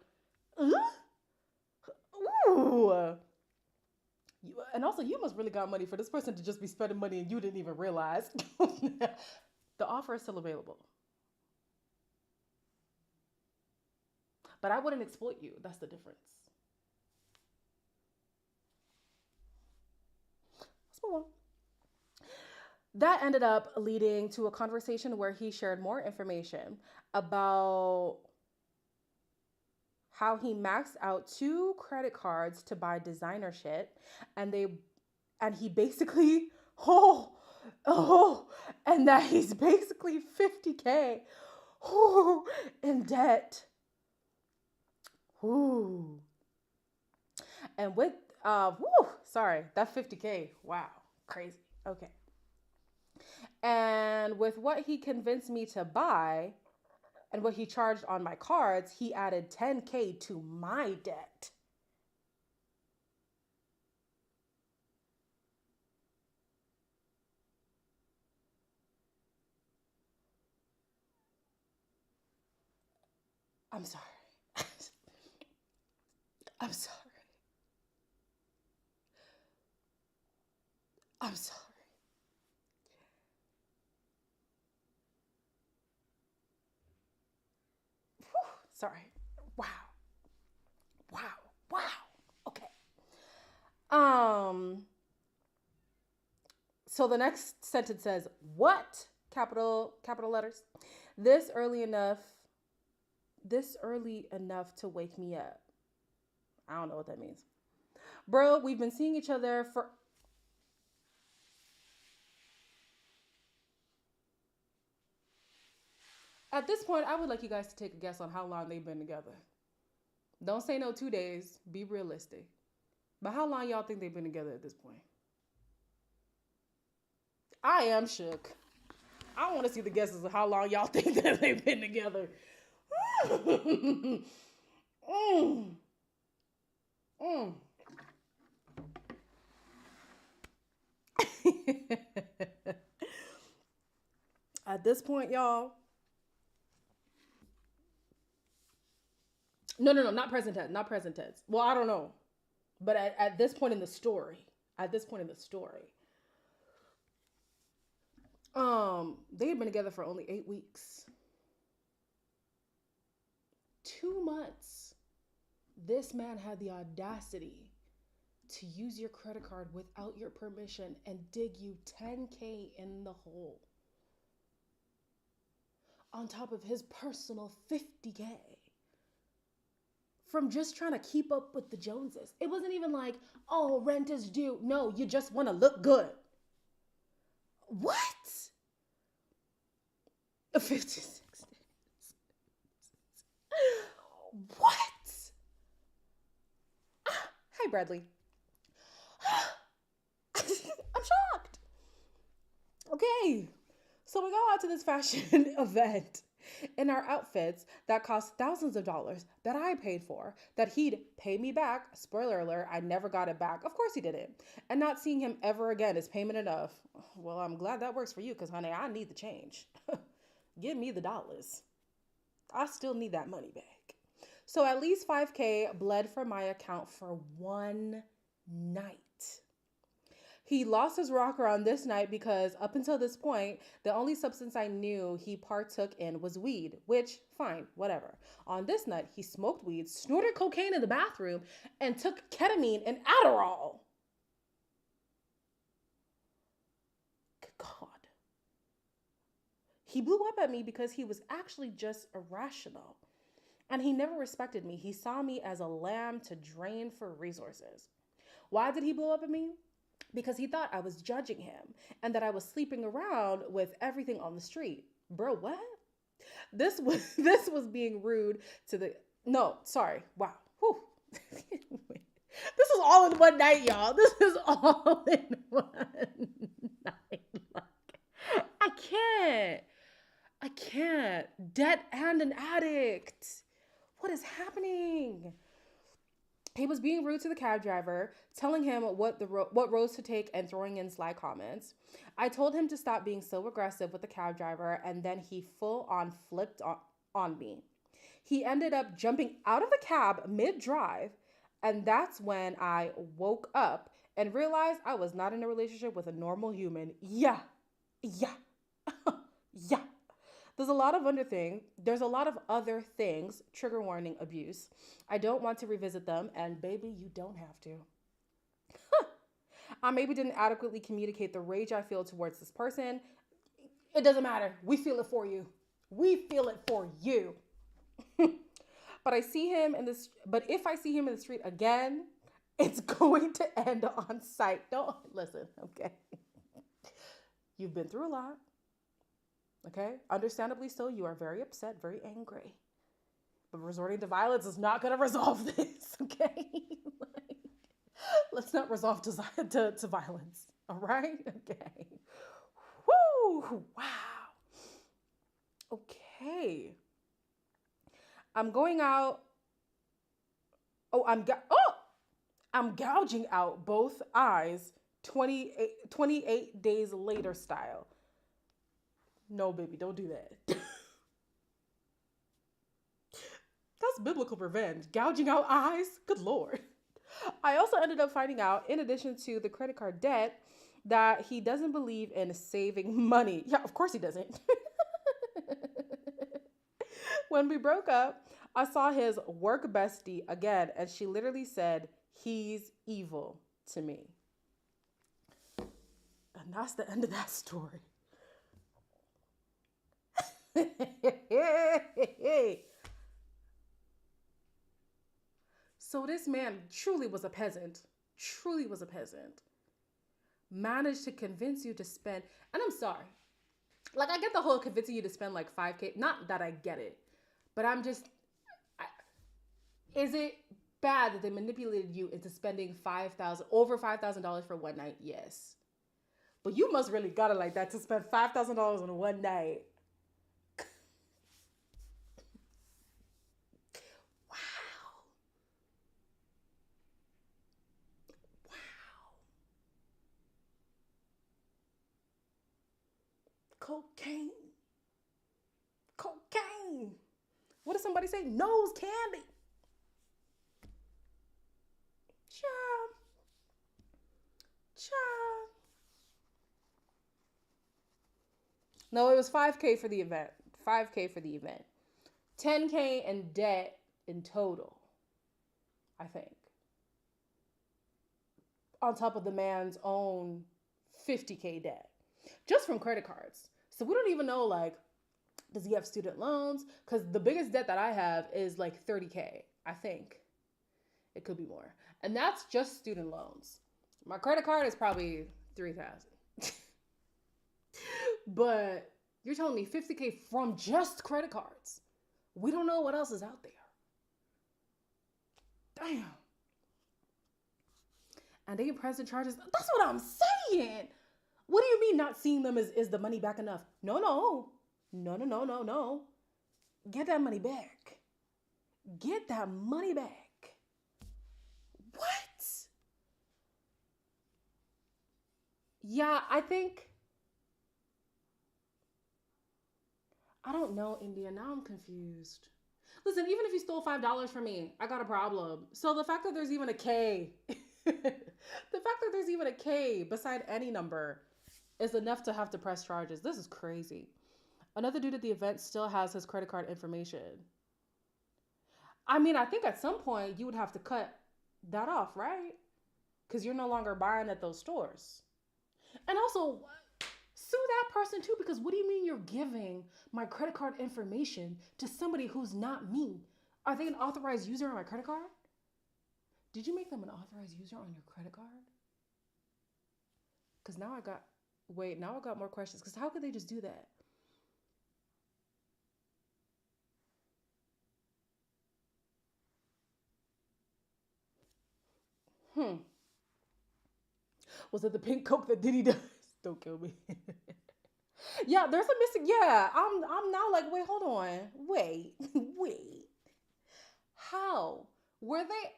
Ooh. And also, you must really got money for this person to just be spending money and you didn't even realize. The offer is still available. But I wouldn't exploit you. That's the difference. Let's move on. That ended up leading to a conversation where he shared more information about how he maxed out 2 credit cards to buy designer shit, and he basically and that he's basically $50K in debt. And with sorry, that $50K, wow, crazy. Okay. And with what he convinced me to buy and what he charged on my cards, he added $10K to my debt. I'm sorry. I'm sorry. I'm sorry. Sorry. Wow. Wow. Wow. Okay. So the next sentence says, what? Capital letters. This early enough to wake me up. I don't know what that means. Bro, we've been seeing each other for At this point, I would like you guys to take a guess on how long they've been together. Don't say no 2 days. Be realistic. But how long y'all think they've been together at this point? I am shook. I want to see the guesses of how long y'all think that they've been together. At this point, y'all. No, not present tense. Not present tense. Well, I don't know. But at this point in the story, they had been together for only 8 weeks. 2 months. This man had the audacity to use your credit card without your permission and dig you $10K in the hole. On top of his personal $50K. From just trying to keep up with the Joneses. It wasn't even like, oh, rent is due. No, you just want to look good. What? 56 days. What? Hi, Bradley. I'm shocked. Okay. So we go out to this fashion event in our outfits that cost thousands of dollars that I paid for, that he'd pay me back. Spoiler alert, I never got it back. Of course he didn't. And not seeing him ever again is payment enough. Well, I'm glad that works for you because, honey, I need the change. Give me the dollars. I still need that money back. So at least $5K bled from my account for one night. He lost his rocker on this night because up until this point, the only substance I knew he partook in was weed, which, fine, whatever. On this night, he smoked weed, snorted cocaine in the bathroom, and took ketamine and Adderall. Good God. He blew up at me because he was actually just irrational. And he never respected me. He saw me as a lamb to drain for resources. Why did he blow up at me? because he thought I was judging him and that I was sleeping around with everything on the street. Bro, what? This was being rude to the no, sorry. Wow. Whew. This is all in one night, y'all. This is all in one night. Like, I can't. I can't. Debt and an addict. What is happening? He was being rude to the cab driver, telling him what roads to take and throwing in sly comments. I told him to stop being so aggressive with the cab driver, and then he full on flipped on me. He ended up jumping out of the cab mid-drive, and that's when I woke up and realized I was not in a relationship with a normal human. Yeah. Yeah. Yeah. There's a lot of other things, trigger warning, abuse. I don't want to revisit them, and baby, you don't have to. I maybe didn't adequately communicate the rage I feel towards this person. It doesn't matter. We feel it for you. We feel it for you. But if I see him in the street again, it's going to end on sight. Don't listen, okay? You've been through a lot. Okay? Understandably so, you are very upset, very angry. But resorting to violence is not going to resolve this, okay? Like, let's not resolve to violence, all right? Okay. Woo! Wow. Okay. I'm going out. I'm gouging out both eyes 28 days later style. No, baby, don't do that. That's biblical revenge. Gouging out eyes? Good Lord. I also ended up finding out, in addition to the credit card debt, that he doesn't believe in saving money. Yeah, of course he doesn't. When we broke up, I saw his work bestie again, and she literally said, "He's evil" to me. And that's the end of that story. So this man truly was a peasant, managed to convince you to spend, and I'm sorry, like I get the whole convincing you to spend like 5K, not that I get it, but is it bad that they manipulated you into spending over $5,000 for one night? Yes. But you must really got it like that to spend $5,000 on one night. Cocaine. What does somebody say? Nose candy. Child. No, it was 5K for the event. 10K in debt in total, I think. On top of the man's own 50K debt. Just from credit cards. So we don't even know, like, does he have student loans? Because the biggest debt that I have is like 30K, I think. It could be more. And that's just student loans. My credit card is probably 3,000. But you're telling me 50K from just credit cards. We don't know what else is out there. Damn. And they pressing charges. That's what I'm saying. What do you mean not seeing them is the money back enough? No. Get that money back. Get that money back. What? Yeah, I don't know, India. Now I'm confused. Listen, even if you stole $5 from me, I got a problem. So the fact that there's even a K, beside any number is enough to have to press charges. This is crazy. Another dude at the event still has his credit card information. I mean, I think at some point you would have to cut that off, right? Because you're no longer buying at those stores. And also, sue that person too, because what do you mean you're giving my credit card information to somebody who's not me? Are they an authorized user on my credit card? Did you make them an authorized user on your credit card? Because now I got, wait, now I got more questions. Because how could they just do that? Hmm. Was it the pink coke that Diddy does? Don't kill me. Yeah, there's a missing. Yeah, I'm now like, wait, hold on. Wait, wait. How? Were they?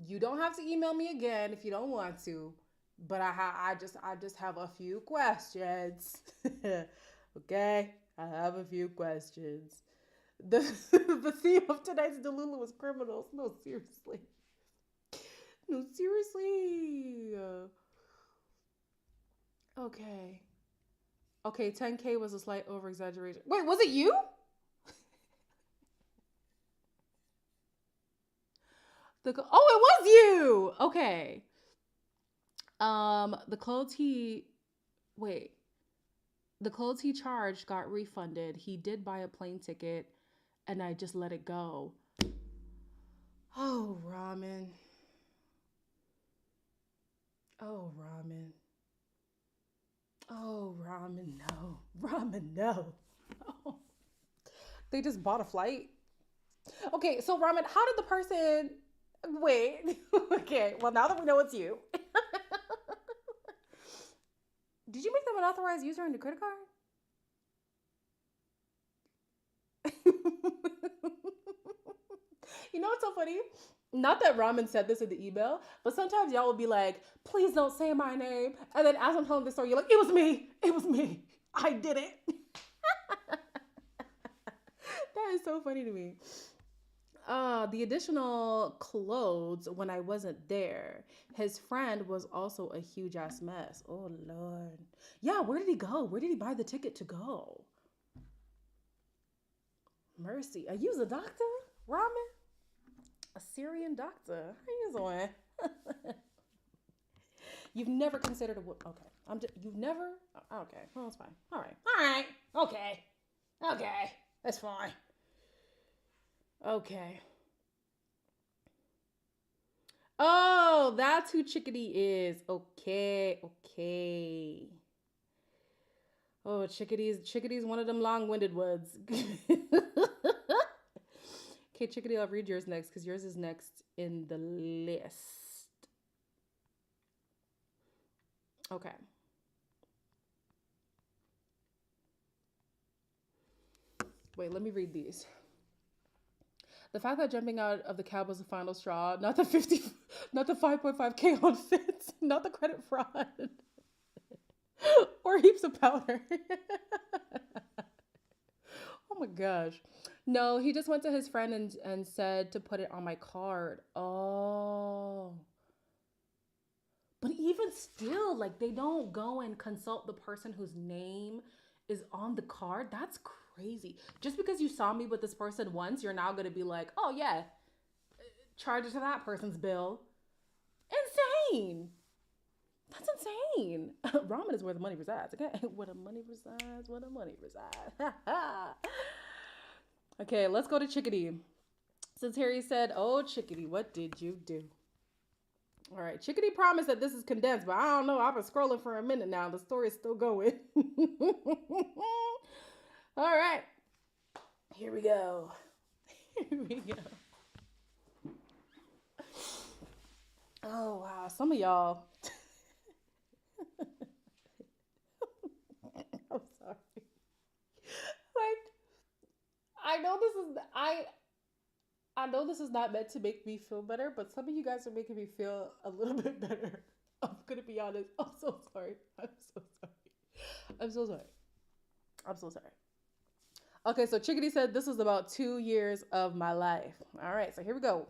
You don't have to email me again if you don't want to, but I just have a few questions. Okay, I have a few questions. The the theme of tonight's Delulu is criminals. No, seriously. No, seriously. Okay. Okay, 10K was a slight over exaggeration. Wait, was it you? Oh, it was you. Okay. The clothes he wait. The clothes he charged got refunded. He did buy a plane ticket, and I just let it go. Oh, ramen. Oh, ramen. Oh, ramen. No, ramen. No. Oh. They just bought a flight. Okay, so ramen. How did the person? Wait. Okay. Well, now that we know it's you, did you make them an authorized user on the credit card? You know what's so funny? Not that Ramen said this in the email, but sometimes y'all will be like, please don't say my name. And then as I'm telling the story, you're like, it was me. It was me. I did it. That is so funny to me. The additional clothes when I wasn't there. His friend was also a huge ass mess. Oh Lord. Yeah, where did he go? Where did he buy the ticket to go? Mercy. Are you a doctor? Ramen? A Syrian doctor. How you doing? You've never considered a woman. Okay. You've never. Okay. Well, that's fine. All right. All right. Okay. Okay. That's fine. Okay. Oh, that's who Chickadee is. Okay. Okay. Oh, Chickadee's one of them long-winded words. Okay, Chickadee, I'll read yours next because yours is next in the list. Okay. Wait, let me read these. The fact that jumping out of the cab was the final straw, not the 50, not the 5.5K on fits, not the credit fraud, or heaps of powder. Oh my gosh. No, he just went to his friend and said to put it on my card. Oh. But even still, like they don't go and consult the person whose name is on the card. That's crazy. Just because you saw me with this person once, you're now gonna be like, oh yeah, charge it to that person's bill. Insane. That's insane. Ramen is where the money resides. Okay, where the money resides, where the money resides. Okay, let's go to Chickadee. Since Harry said, "Oh, Chickadee, what did you do?" All right, Chickadee promised that this is condensed, but I don't know. I've been scrolling for a minute now. The story is still going. All right, here we go. Here we go. Oh wow, some of y'all. I'm sorry. Like, I know this is not meant to make me feel better, but some of you guys are making me feel a little bit better. I'm gonna be honest. I'm so sorry. I'm so sorry. I'm so sorry. I'm so sorry. Okay, so Chickadee said this was about 2 years of my life. All right, so here we go.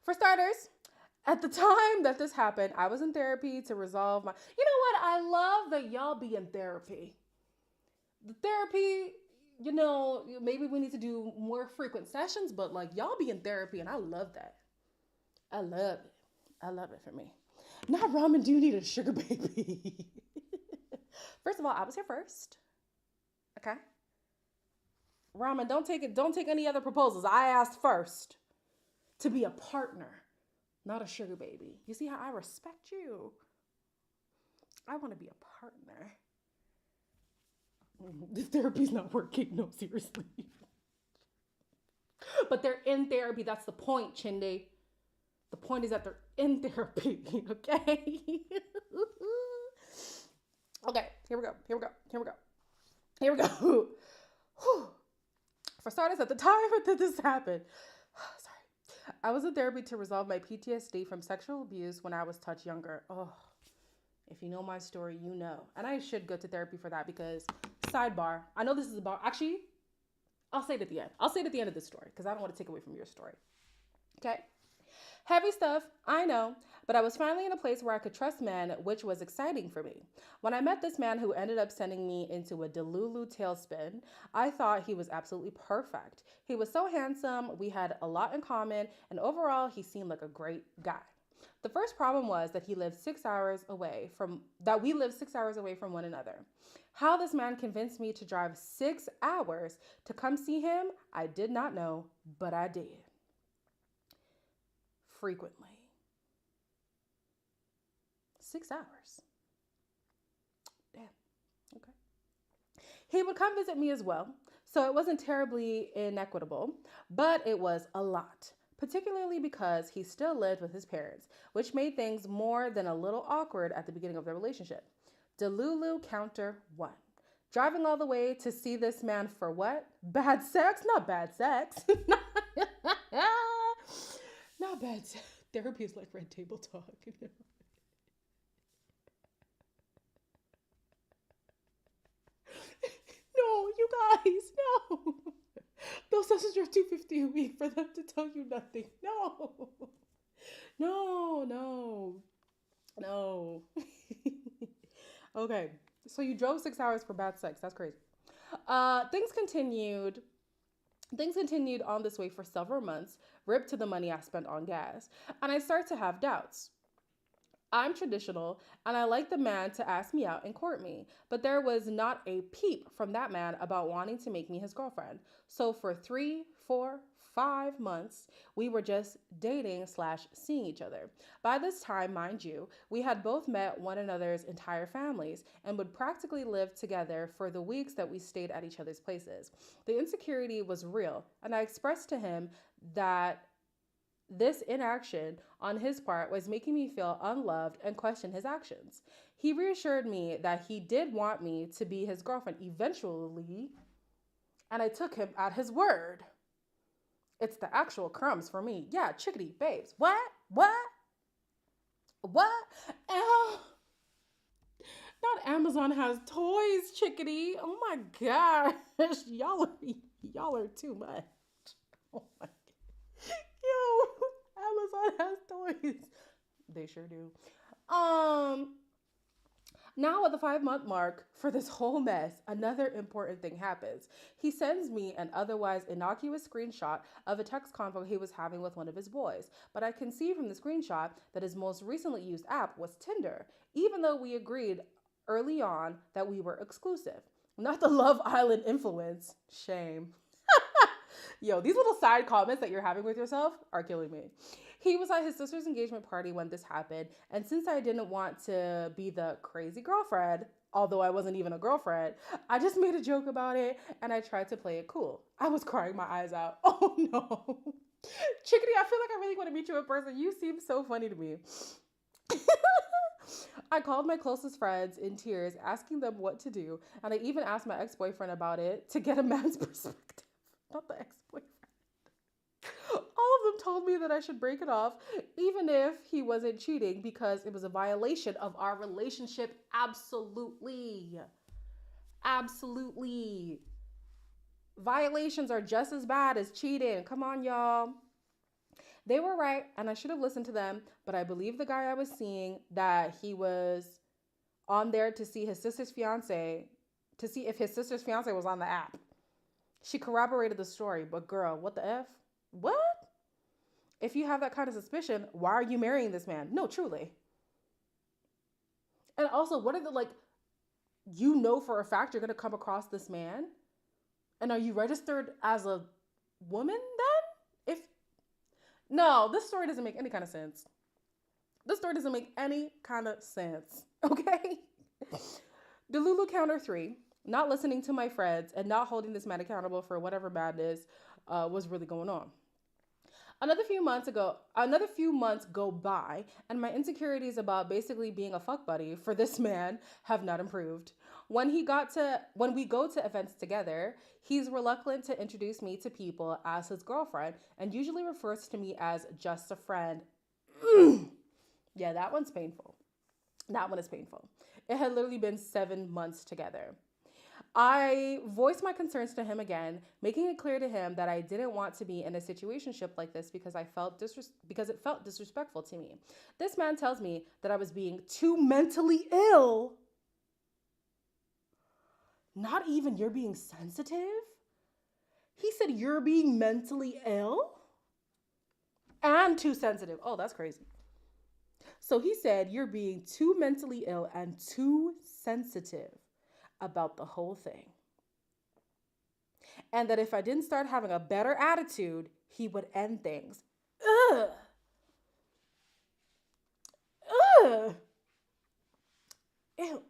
For starters, at the time that this happened, I was in therapy to resolve my. You know what? I love that y'all be in therapy. The therapy, maybe we need to do more frequent sessions, but like y'all be in therapy, and I love that. I love it. I love it for me. Not ramen do need a sugar baby. First of all, I was here first. Okay. Ramen, don't take any other proposals. I asked first to be a partner, not a sugar baby. You see how I respect you? I want to be a partner. This therapy's not working. No, seriously. But they're in therapy. That's the point, Chinde. The point is that they're in therapy, okay? Okay, here we go. Here we go. Here we go. Here we go. For starters, at the time that this happened, sorry, I was in therapy to resolve my PTSD from sexual abuse when I was touch younger. Oh, if you know my story, you know. And I should go to therapy for that because, sidebar, I know this is about, actually, I'll say it at the end. I'll say it at the end of this story because I don't want to take away from your story. Okay? Heavy stuff, I know, but I was finally in a place where I could trust men, which was exciting for me. When I met this man who ended up sending me into a Delulu tailspin, I thought he was absolutely perfect. He was so handsome, we had a lot in common, and overall, he seemed like a great guy. The first problem was that we lived 6 hours away from one another. How this man convinced me to drive 6 hours to come see him, I did not know, but I did. Frequently. 6 hours. Damn. Okay. He would come visit me as well, so it wasn't terribly inequitable, but it was a lot, particularly because he still lived with his parents, which made things more than a little awkward at the beginning of their relationship. Delulu counter 1. Driving all the way to see this man for what? Bad sex? Not bad sex. Not bad sex. Therapy is like red table talk. No, you guys, no. Those sessions are $250 a week for them to tell you nothing. No. No, no. No. Okay. So you drove 6 hours for bad sex. That's crazy. Things continued on this way for several months, ripped to the money I spent on gas, and I start to have doubts. I'm traditional, and I like the man to ask me out and court me, but there was not a peep from that man about wanting to make me his girlfriend. So for 3, 4, 5 months, we were just dating/seeing each other. By this time, mind you, we had both met one another's entire families and would practically live together for the weeks that we stayed at each other's places. The insecurity was real, and I expressed to him that this inaction on his part was making me feel unloved and question his actions. He reassured me that he did want me to be his girlfriend eventually, and I took him at his word. It's the actual crumbs for me. Yeah, chickadee, babes. What? Not Amazon has toys, chickadee. Oh my gosh. Y'all are too much. Oh my God. Yo, Amazon has toys. They sure do. Now at the 5-month mark for this whole mess, another important thing happens. He sends me an otherwise innocuous screenshot of a text convo he was having with one of his boys, but I can see from the screenshot that his most recently used app was Tinder, even though we agreed early on that we were exclusive. Not the Love Island influence. Shame. Yo, these little side comments that you're having with yourself are killing me. He was at his sister's engagement party when this happened, and since I didn't want to be the crazy girlfriend, although I wasn't even a girlfriend, I just made a joke about it, and I tried to play it cool. I was crying my eyes out. Oh no. Chickadee, I feel like I really want to meet you in person. You seem so funny to me. I called my closest friends in tears, asking them what to do, and I even asked my ex-boyfriend about it to get a man's perspective. Not the ex-boyfriend. All of them told me that I should break it off, even if he wasn't cheating, because it was a violation of our relationship. Absolutely. Absolutely. Violations are just as bad as cheating. Come on, y'all. They were right, and I should have listened to them, but I believe the guy I was seeing that he was on there to see his sister's fiance, to see if his sister's fiance was on the app. She corroborated the story, but girl, what the F? What? If you have that kind of suspicion, why are you marrying this man? No, truly. And also, what are the, like, you know for a fact you're going to come across this man? And are you registered as a woman then? No, this story doesn't make any kind of sense. This story doesn't make any kind of sense, okay? Delulu counter three, not listening to my friends and not holding this man accountable for whatever madness was really going on. Another few months go by, and my insecurities about basically being a fuck buddy for this man have not improved. When we go to events together, he's reluctant to introduce me to people as his girlfriend and usually refers to me as just a friend. Yeah, that one's painful. That one is painful. It had literally been 7 months together. I voiced my concerns to him again, making it clear to him that I didn't want to be in a situationship like this because it felt disrespectful to me. This man tells me that I was being too mentally ill. Not even you're being sensitive? He said you're being mentally ill and too sensitive. Oh, that's crazy. So he said you're being too mentally ill and too sensitive about the whole thing. And that if I didn't start having a better attitude, he would end things. Ugh. Ugh. Ew.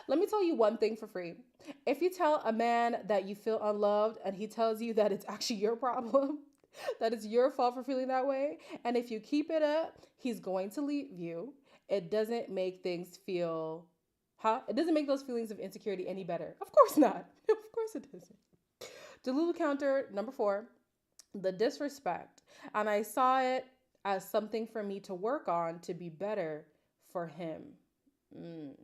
Let me tell you one thing for free. If you tell a man that you feel unloved and he tells you that it's actually your problem, that it's your fault for feeling that way, and if you keep it up, he's going to leave you, it doesn't make things feel It doesn't make those feelings of insecurity any better. Of course not. Of course it doesn't. Delulu counter number 4, the disrespect. And I saw it as something for me to work on to be better for him. Damn.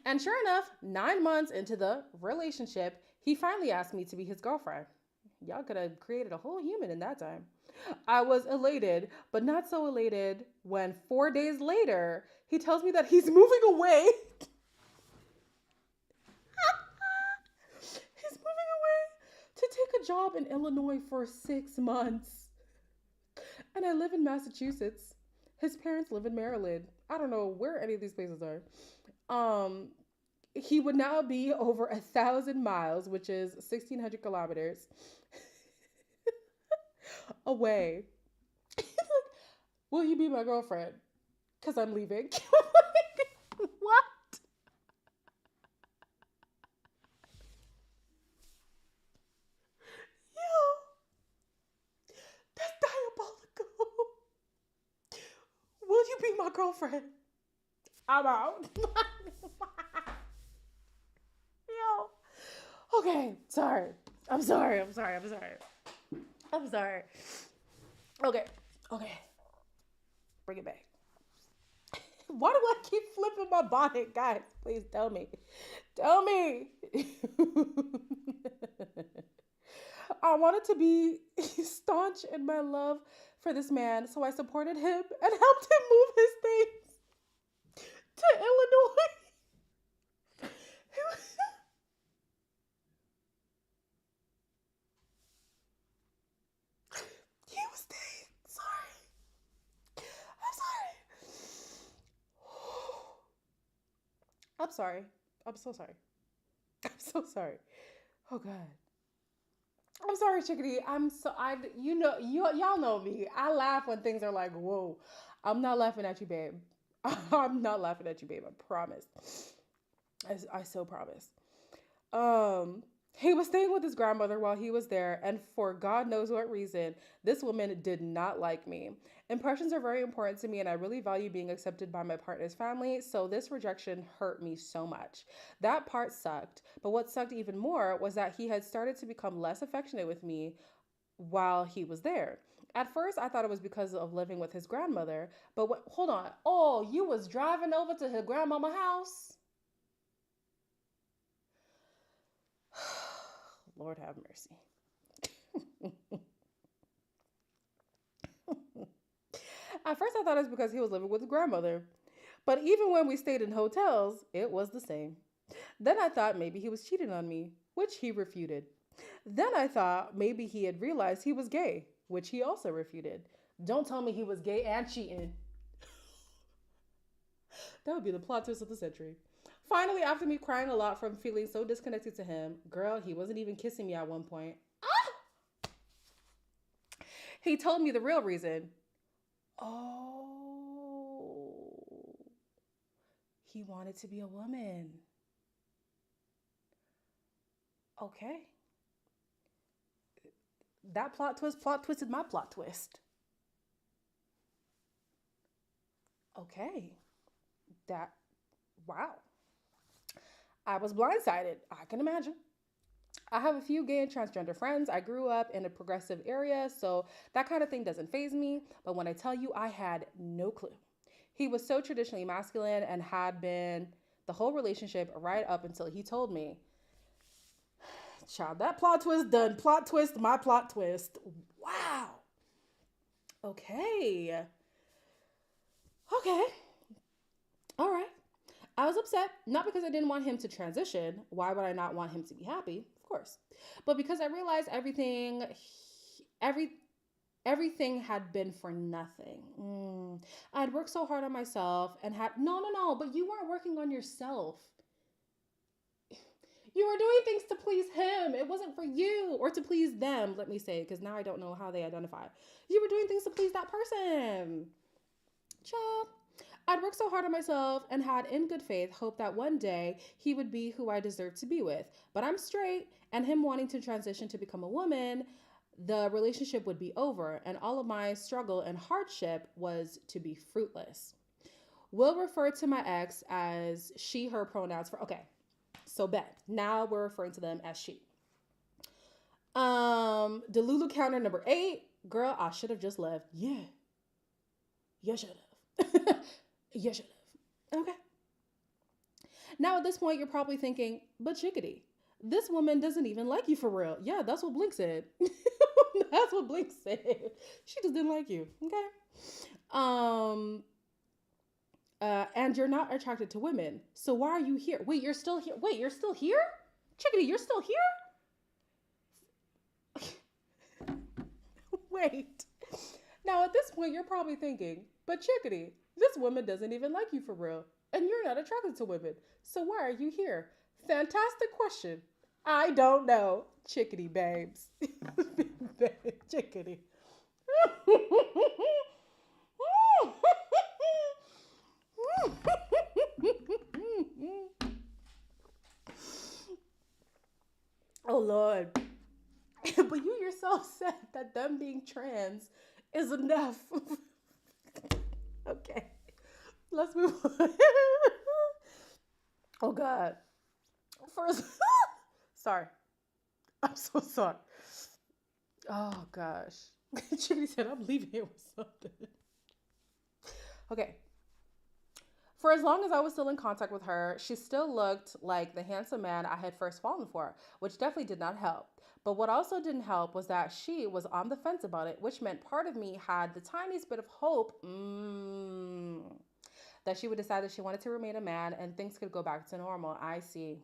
And sure enough, 9 months into the relationship, he finally asked me to be his girlfriend. Y'all could have created a whole human in that time. I was elated, but not so elated when 4 days later, he tells me that he's moving away. He's moving away to take a job in Illinois for 6 months. And I live in Massachusetts. His parents live in Maryland. I don't know where any of these places are. He would now be over 1,000 miles, which is 1,600 kilometers away. Will you be my girlfriend? Because I'm leaving. What? Yo, that's diabolical. Will you be my girlfriend? I'm out. Yo. Okay, sorry. I'm sorry. Okay. Bring it back. Why do I keep flipping my bonnet? Guys, please tell me. I wanted to be staunch in my love for this man, so I supported him and helped him move his things to Illinois. He was staying. Sorry. I'm sorry. I'm so sorry. Oh God. I'm sorry, Chickadee. Y'all know me. I laugh when things are like, whoa. I'm not laughing at you, babe. I'm not laughing at you, babe. I promise. I so promise. He was staying with his grandmother while he was there, and for God knows what reason, this woman did not like me. Impressions are very important to me, and I really value being accepted by my partner's family, so this rejection hurt me so much. That part sucked, but what sucked even more was that he had started to become less affectionate with me while he was there. At first, I thought it was because of living with his grandmother, but hold on. Oh, you was driving over to his grandmama's house? Lord have mercy. At first, I thought it was because he was living with his grandmother. But even when we stayed in hotels, it was the same. Then I thought maybe he was cheating on me, which he refuted. Then I thought maybe he had realized he was gay, which he also refuted. Don't tell me he was gay and cheating. That would be the plot twist of the century. Finally, after me crying a lot from feeling so disconnected to him, girl, he wasn't even kissing me at one point. He told me the real reason. Oh. He wanted to be a woman. Okay. That plot twisted my plot twist. Okay. That, wow. I was blindsided. I can imagine. I have a few gay and transgender friends. I grew up in a progressive area, so that kind of thing doesn't faze me. But when I tell you, I had no clue. He was so traditionally masculine and had been the whole relationship right up until he told me, child, that plot twist done. Plot twist, my plot twist. Wow. Okay. Okay. All right. I was upset, not because I didn't want him to transition. Why would I not want him to be happy? Of course. But because I realized every everything had been for nothing. I had worked so hard on myself and had no, but you weren't working on yourself. You were doing things to please him. It wasn't for you or to please them, let me say, because now I don't know how they identify. You were doing things to please that person. Child. I'd worked so hard on myself and had, in good faith, hoped that one day he would be who I deserved to be with. But I'm straight, and him wanting to transition to become a woman, the relationship would be over, and all of my struggle and hardship was to be fruitless. We'll refer to my ex as she, her pronouns for, okay, so bet. Now we're referring to them as she. Delulu counter number 8. Girl, I should have just left. Yeah. You should have. You should have. Okay. Now at this point, you're probably thinking, but chickadee, this woman doesn't even like you for real. Yeah, that's what Blink said. That's what Blink said. She just didn't like you. Okay. And you're not attracted to women. So why are you here? Wait, you're still here? Wait, you're still here? Chickadee, you're still here? Wait. Now at this point, you're probably thinking, but chickadee, this woman doesn't even like you for real. And you're not attracted to women. So why are you here? Fantastic question. I don't know. Chickadee babes. Chickadee. Oh Lord. But you yourself said that them being trans is enough. Okay. Let's move on. Oh God. First, sorry. I'm so sorry. Oh gosh. Chickadee said I'm leaving here with something. Okay. For as long as I was still in contact with her, she still looked like the handsome man I had first fallen for, which definitely did not help. But what also didn't help was that she was on the fence about it, which meant part of me had the tiniest bit of hope that she would decide that she wanted to remain a man and things could go back to normal. I see.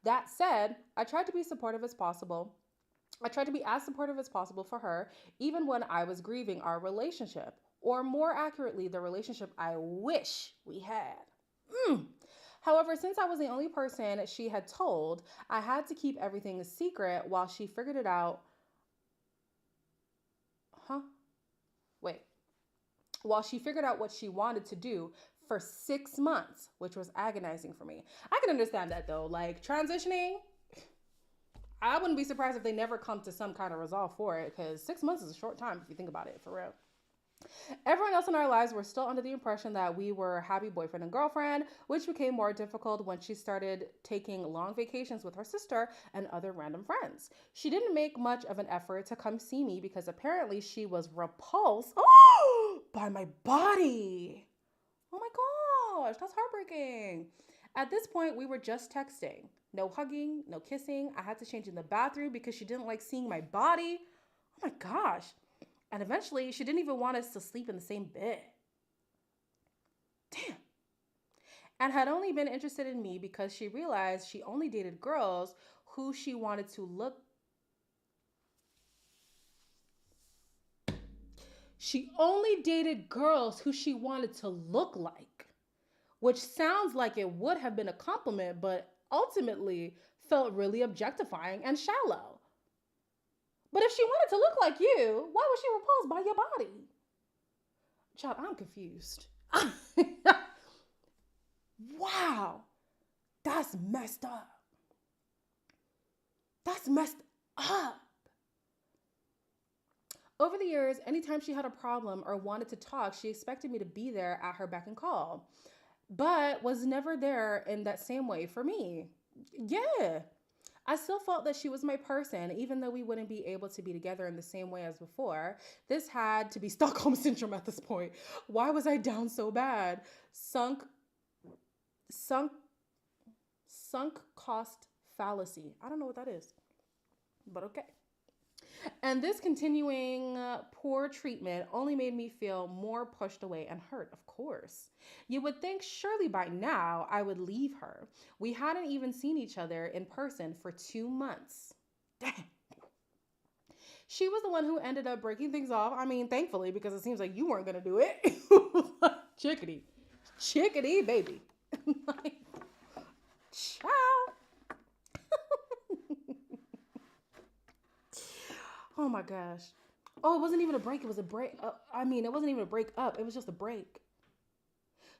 That said, I tried to be supportive as possible. I tried to be as supportive as possible for her, even when I was grieving our relationship, or more accurately, the relationship I wish we had. However, since I was the only person she had told, I had to keep everything a secret while she figured it out. Huh? Wait. While she figured out what she wanted to do for 6 months, which was agonizing for me. I can understand that though. Like transitioning, I wouldn't be surprised if they never come to some kind of resolve for it, because 6 months is a short time if you think about it, for real. Everyone else in our lives were still under the impression that we were happy boyfriend and girlfriend, which became more difficult when she started taking long vacations with her sister and other random friends. She didn't make much of an effort to come see me because apparently she was repulsed by my body. Oh my gosh, that's heartbreaking. At this point, we were just texting. No hugging, no kissing. I had to change in the bathroom because she didn't like seeing my body. Oh my gosh. And eventually, she didn't even want us to sleep in the same bed. Damn. And had only been interested in me because she realized she only dated girls who she wanted to look. She only dated girls who she wanted to look like, which sounds like it would have been a compliment, but ultimately felt really objectifying and shallow. But if she wanted to look like you, why was she repulsed by your body? Child, I'm confused. Wow, that's messed up. That's messed up. Over the years, anytime she had a problem or wanted to talk, she expected me to be there at her beck and call, but was never there in that same way for me. Yeah. I still felt that she was my person, even though we wouldn't be able to be together in the same way as before. This had to be Stockholm Syndrome at this point. Why was I down so bad? Sunk, sunk cost fallacy. I don't know what that is, but okay. And this continuing poor treatment only made me feel more pushed away and hurt, of course. You would think surely by now I would leave her. We hadn't even seen each other in person for 2 months. Damn. She was the one who ended up breaking things off. I mean, thankfully, because it seems like you weren't going to do it. Chickadee. Chickadee, baby. Like, ciao. Oh my gosh. Oh, it wasn't even a break. It was a break. I mean, it wasn't even a break up. It was just a break.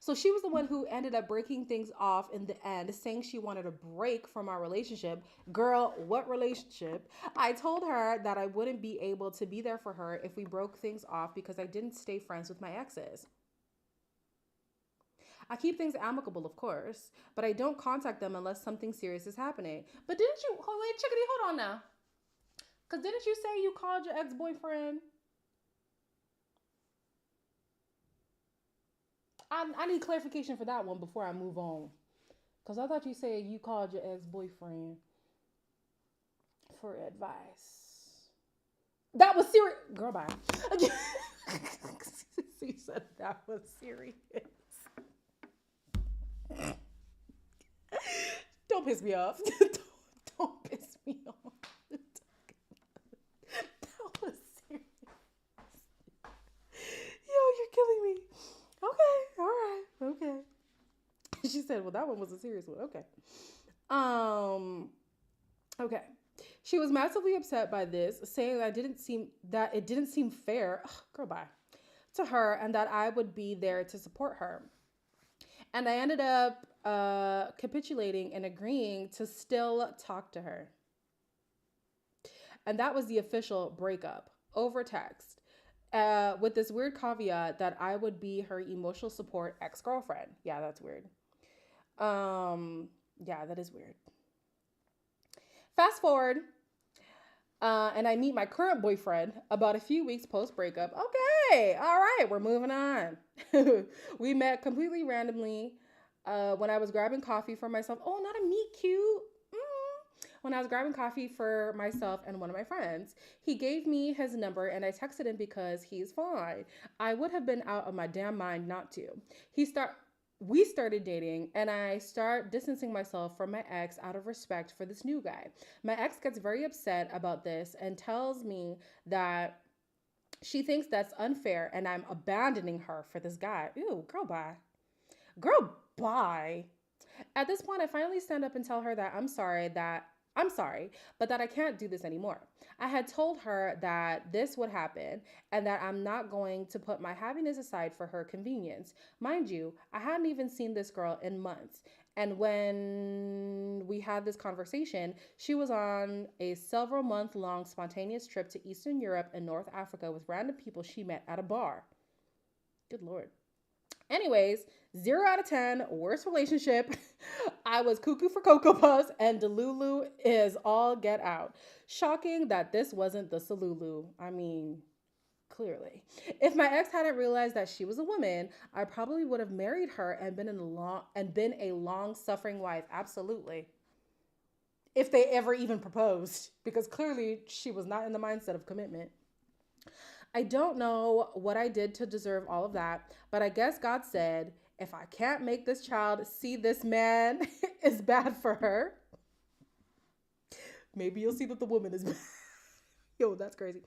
So she was the one who ended up breaking things off in the end, saying she wanted a break from our relationship. Girl, what relationship? I told her that I wouldn't be able to be there for her if we broke things off because I didn't stay friends with my exes. I keep things amicable, of course, but I don't contact them unless something serious is happening. But didn't you, wait, chickadee, hold on now. Because didn't you say you called your ex-boyfriend? I need clarification for that one before I move on. Because I thought you said you called your ex-boyfriend for advice. That was serious. Girl, bye. She said that was serious. Don't piss me off. Don't piss me off. That was serious. Yo, you're killing me. Okay, all right, okay. She said, well, that one was a serious one. Okay. Okay. She was massively upset by this, saying that it didn't seem fair. Ugh, girl, bye. To her, and that I would be there to support her. And I ended up capitulating and agreeing to still talk to her. And that was the official breakup over text. With this weird caveat that I would be her emotional support ex-girlfriend. Yeah, that's weird. Yeah, that is weird. Fast forward, and I meet my current boyfriend about a few weeks post breakup. Okay, all right, we're moving on. We met completely randomly when I was grabbing coffee for myself. Oh, not a meet cute. When I was grabbing coffee for myself and one of my friends. He gave me his number and I texted him because he's fine. I would have been out of my damn mind not to. We started dating and I start distancing myself from my ex out of respect for this new guy. My ex gets very upset about this and tells me that she thinks that's unfair and I'm abandoning her for this guy. Ew, girl, bye. Girl, bye. At this point, I finally stand up and tell her that I'm sorry, but that I can't do this anymore. I had told her that this would happen and that I'm not going to put my happiness aside for her convenience. Mind you, I hadn't even seen this girl in months. And when we had this conversation, she was on a several month long spontaneous trip to Eastern Europe and North Africa with random people she met at a bar. Good Lord. Anyways, 0 out of 10, worst relationship. I was cuckoo for Cocoa Puffs and Delulu is all get out. Shocking that this wasn't the Salulu. I mean, clearly. If my ex hadn't realized that she was a woman, I probably would have married her and been a long-suffering wife. Absolutely. If they ever even proposed, because clearly she was not in the mindset of commitment. I don't know what I did to deserve all of that, but I guess God said, if I can't make this child see this man is bad for her, maybe you'll see that the woman is bad. Yo, that's crazy.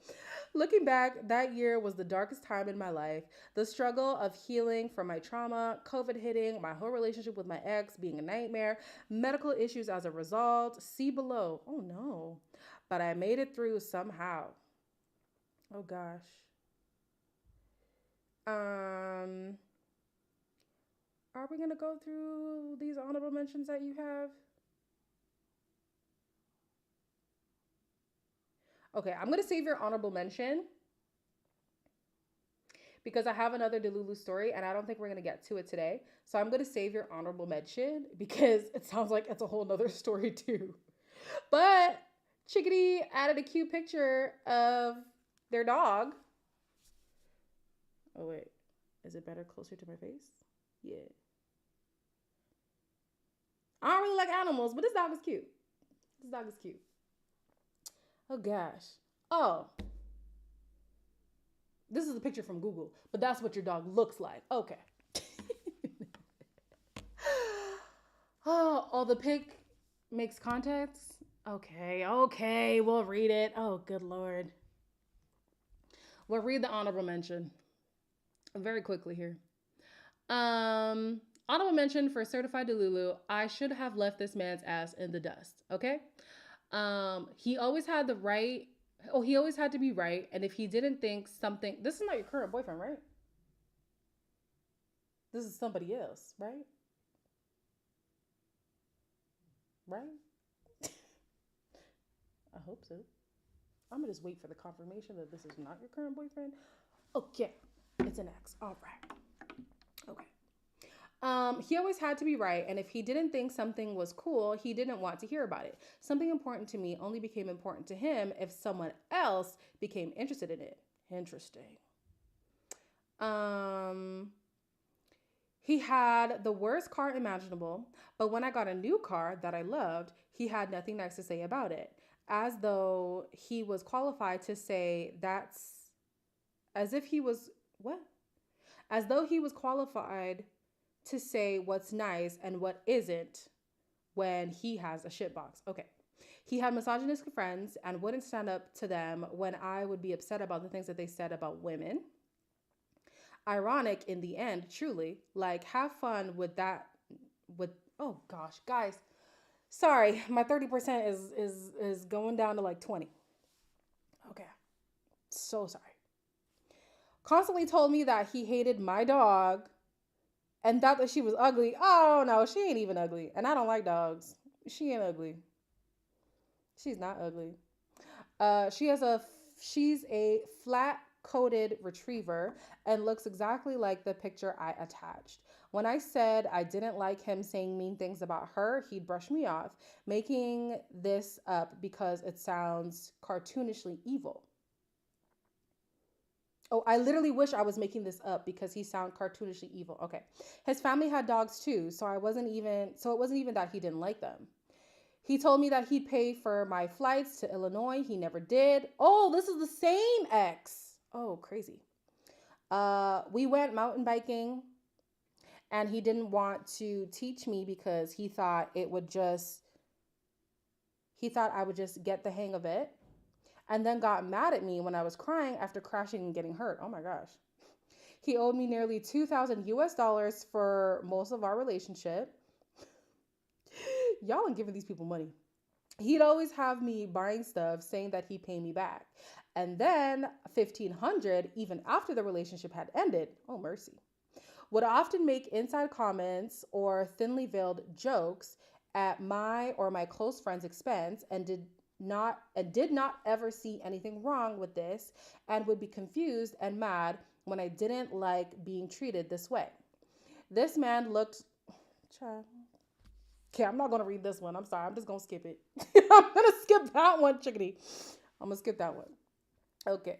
Looking back, that year was the darkest time in my life. The struggle of healing from my trauma, COVID hitting, my whole relationship with my ex being a nightmare, medical issues as a result. See below. Oh no. But I made it through somehow. Oh gosh. Um Are we gonna go through these honorable mentions that you have? Okay, I'm gonna save your honorable mention because I have another Delulu story and I don't think we're gonna get to it today. So I'm gonna save your honorable mention because it sounds like it's a whole nother story too. But Chickadee added a cute picture of their dog. Oh wait, is it better closer to my face? Yeah. I don't really like animals, but this dog is cute. This dog is cute. Oh gosh. Oh, this is a picture from Google, but that's what your dog looks like. Okay. Oh, the pic makes context. Okay, we'll read it. Oh, good lord. We'll read the honorable mention very quickly here. Honorable mention for certified Delulu. I should have left this man's ass in the dust. Okay. He always had the right. Oh, he always had to be right. And if he didn't think something, this is not your current boyfriend, right? This is somebody else, right? Right? I hope so. I'm gonna just wait for the confirmation that this is not your current boyfriend. Okay, it's an ex. All right. Okay. He always had to be right, and if he didn't think something was cool, he didn't want to hear about it. Something important to me only became important to him if someone else became interested in it. Interesting. Um, he had the worst car imaginable, but when I got a new car that I loved, he had nothing nice to say about it. As though he was qualified to say that's as if he was what? As though he was qualified to say what's nice and what isn't when he has a shitbox. Okay. He had misogynistic friends and wouldn't stand up to them when I would be upset about the things that they said about women. Ironic in the end, truly. Like, have fun with that. With oh gosh, guys, sorry, my 30% is going down to like 20. Okay, so sorry. Constantly told me that he hated my dog and thought that she was ugly. Oh no, she ain't even ugly. And I don't like dogs. She ain't ugly. She's not ugly. She's a flat coated retriever and looks exactly like the picture I attached. When I said I didn't like him saying mean things about her, he'd brush me off, making this up because it sounds cartoonishly evil. Oh, I literally wish I was making this up because he sounded cartoonishly evil. Okay. His family had dogs too, so it wasn't even that he didn't like them. He told me that he'd pay for my flights to Illinois. He never did. Oh, this is the same ex. Oh, crazy. We went mountain biking and he didn't want to teach me because he thought I would just get the hang of it, and then got mad at me when I was crying after crashing and getting hurt. Oh my gosh. He owed me nearly 2,000 US dollars for most of our relationship. Y'all ain't giving these people money. He'd always have me buying stuff saying that he'd pay me back. And then 1,500 even after the relationship had ended. Oh mercy. Would often make inside comments or thinly veiled jokes at my or my close friend's expense and did not ever see anything wrong with this and would be confused and mad when I didn't like being treated this way. This man looked child. Okay, I'm not gonna read this one. I'm sorry. I'm just gonna skip it. I'm gonna skip that one, chickadee. I'm gonna skip that one. Okay.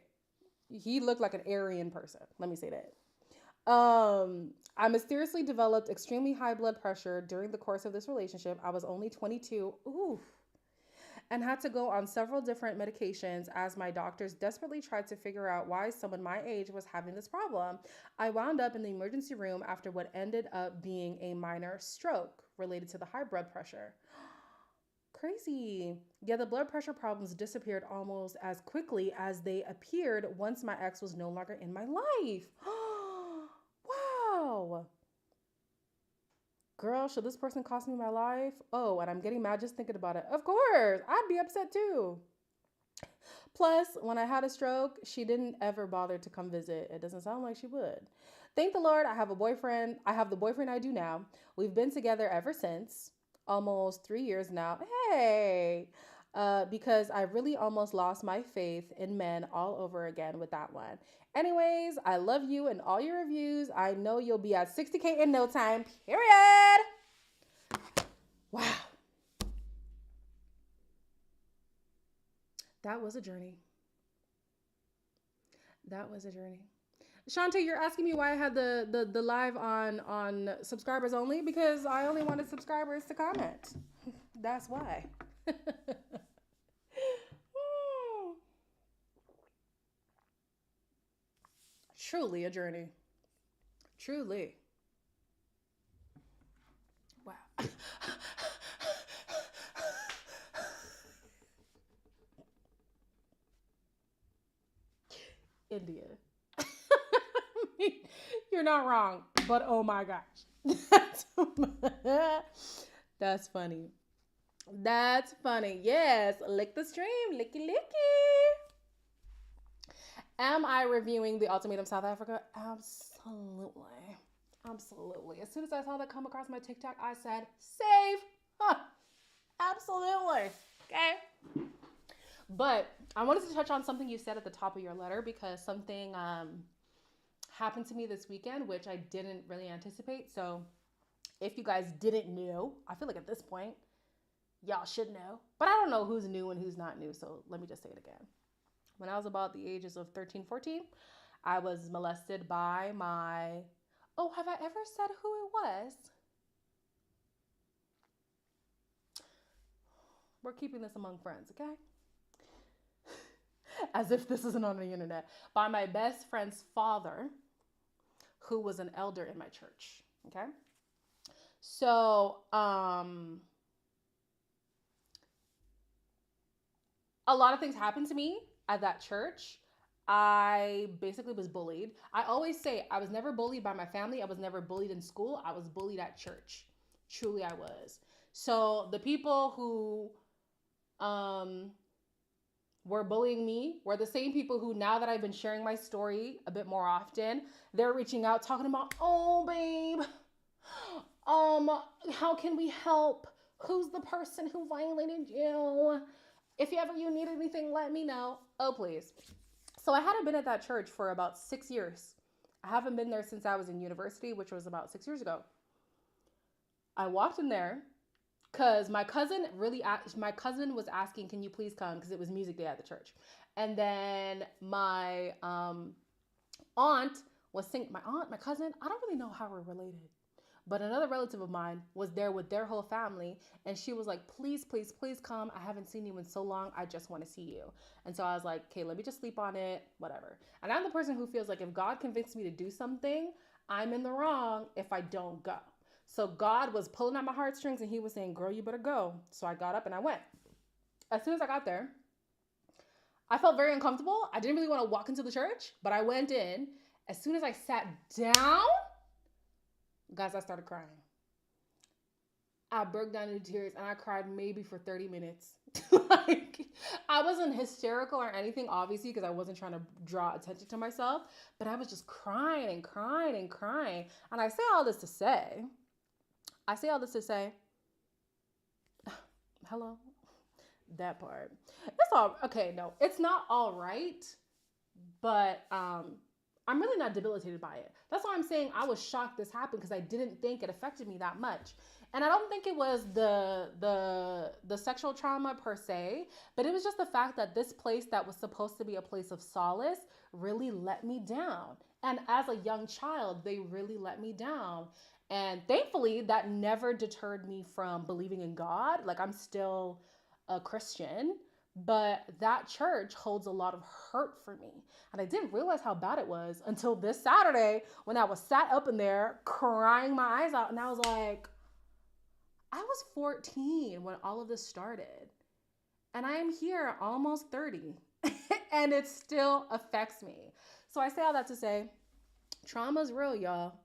He looked like an Aryan person. Let me say that. I mysteriously developed extremely high blood pressure during the course of this relationship. I was only 22. Ooh. And had to go on several different medications as my doctors desperately tried to figure out why someone my age was having this problem. I wound up in the emergency room after what ended up being a minor stroke related to the high blood pressure. Crazy. Yeah, the blood pressure problems disappeared almost as quickly as they appeared once my ex was no longer in my life. Wow. Girl, should this person cost me my life? Oh, and I'm getting mad just thinking about it. Of course, I'd be upset too. Plus, when I had a stroke, she didn't ever bother to come visit. It doesn't sound like she would. Thank the Lord, I have a boyfriend. I have the boyfriend I do now. We've been together ever since, almost 3 years now. Hey, because I really almost lost my faith in men all over again with that one. Anyways, I love you and all your reviews. I know you'll be at 60K in no time, period. Wow. That was a journey. That was a journey. Shantae, you're asking me why I had the live on subscribers only, because I only wanted subscribers to comment. That's why. Truly a journey. Truly. Wow. India. You're not wrong, but oh my gosh. That's funny. That's funny. Yes, lick the stream, licky licky. Am I reviewing The Ultimatum South Africa? Absolutely. Absolutely. As soon as I saw that come across my TikTok, I said, save. Huh. Absolutely. Okay. But I wanted to touch on something you said at the top of your letter, because something happened to me this weekend, which I didn't really anticipate. So if you guys didn't know, I feel like at this point, y'all should know. But I don't know who's new and who's not new. So let me just say it again. When I was about the ages of 13, 14, I was molested by my... Oh, have I ever said who it was? We're keeping this among friends, okay? As if this isn't on the internet. By my best friend's father, who was an elder in my church, okay? So, a lot of things happened to me at that church. I basically was bullied. I always say I was never bullied by my family. I was never bullied in school. I was bullied at church. Truly, I was. So the people who were bullying me were the same people who, now that I've been sharing my story a bit more often, they're reaching out talking about, oh, babe, how can we help? Who's the person who violated you? If you need anything, let me know. Oh, please. So I hadn't been at that church for about 6 years. I haven't been there since I was in university, which was about 6 years ago. I walked in there because my cousin was asking, can you please come? Because it was music day at the church. And then my aunt was singing. My cousin, I don't really know how we're related. But another relative of mine was there with their whole family. And she was like, please, please, please come. I haven't seen you in so long. I just want to see you. And so I was like, okay, let me just sleep on it, whatever. And I'm the person who feels like if God convinced me to do something, I'm in the wrong if I don't go. So God was pulling at my heartstrings and he was saying, girl, you better go. So I got up and I went. As soon as I got there, I felt very uncomfortable. I didn't really want to walk into the church, but I went in. As soon as I sat down, guys, I started crying. I broke down into tears and I cried maybe for 30 minutes. Like, I wasn't hysterical or anything, obviously, because I wasn't trying to draw attention to myself, but I was just crying and crying and crying. And I say all this to say, hello, that part. It's all, okay, no, it's not all right, but I'm really not debilitated by it. That's why I'm saying I was shocked this happened, because I didn't think it affected me that much. And I don't think it was the sexual trauma per se, but it was just the fact that this place that was supposed to be a place of solace really let me down. And as a young child, they really let me down. And thankfully, that never deterred me from believing in God. Like, I'm still a Christian, but that church holds a lot of hurt for me. And I didn't realize how bad it was until this Saturday when I was sat up in there crying my eyes out. And I was like, I was 14 when all of this started. And I am here almost 30. And it still affects me. So I say all that to say, trauma's real, y'all.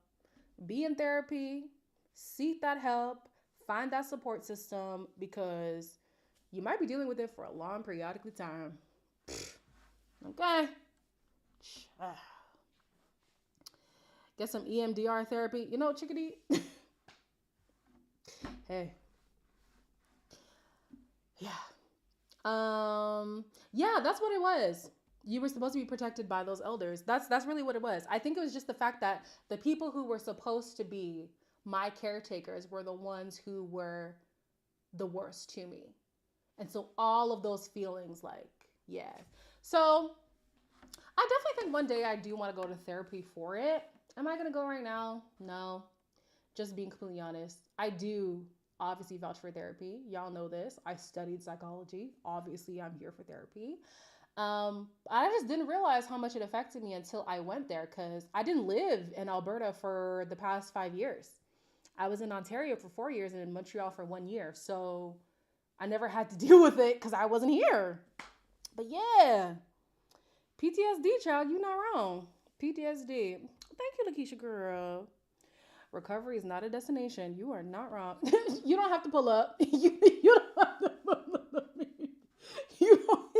Be in therapy, seek that help, find that support system, because you might be dealing with it for a long periodic time. Okay. Get some EMDR therapy. You know, chickadee. Hey. Yeah. Yeah, that's what it was. You were supposed to be protected by those elders. That's really what it was. I think it was just the fact that the people who were supposed to be my caretakers were the ones who were the worst to me. And so all of those feelings, like, yeah. So I definitely think one day I do want to go to therapy for it. Am I going to go right now? No. Just being completely honest. I do obviously vouch for therapy. Y'all know this. I studied psychology. Obviously, I'm here for therapy. I just didn't realize how much it affected me until I went there because I didn't live in Alberta for the past 5 years. I was in Ontario for 4 years and in Montreal for 1 year. So I never had to deal with it because I wasn't here. But yeah, PTSD, child, you not wrong. PTSD. Thank you, Lakeisha girl. Recovery is not a destination. You are not wrong. You don't have to pull up. You don't have to pull up. You don't,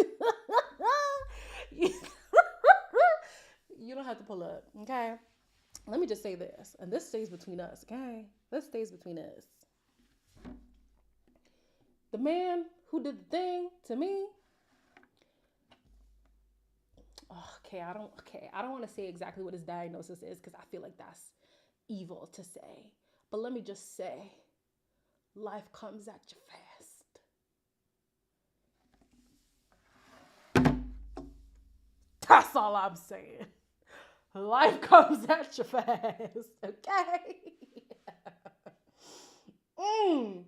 you don't have to pull up. Okay. Let me just say this, and this stays between us. Okay. This stays between us. The man who did the thing to me. Okay, I don't want to say exactly what his diagnosis is because I feel like that's evil to say. But let me just say, life comes at you fast. That's all I'm saying. Life comes at you fast, okay? mm.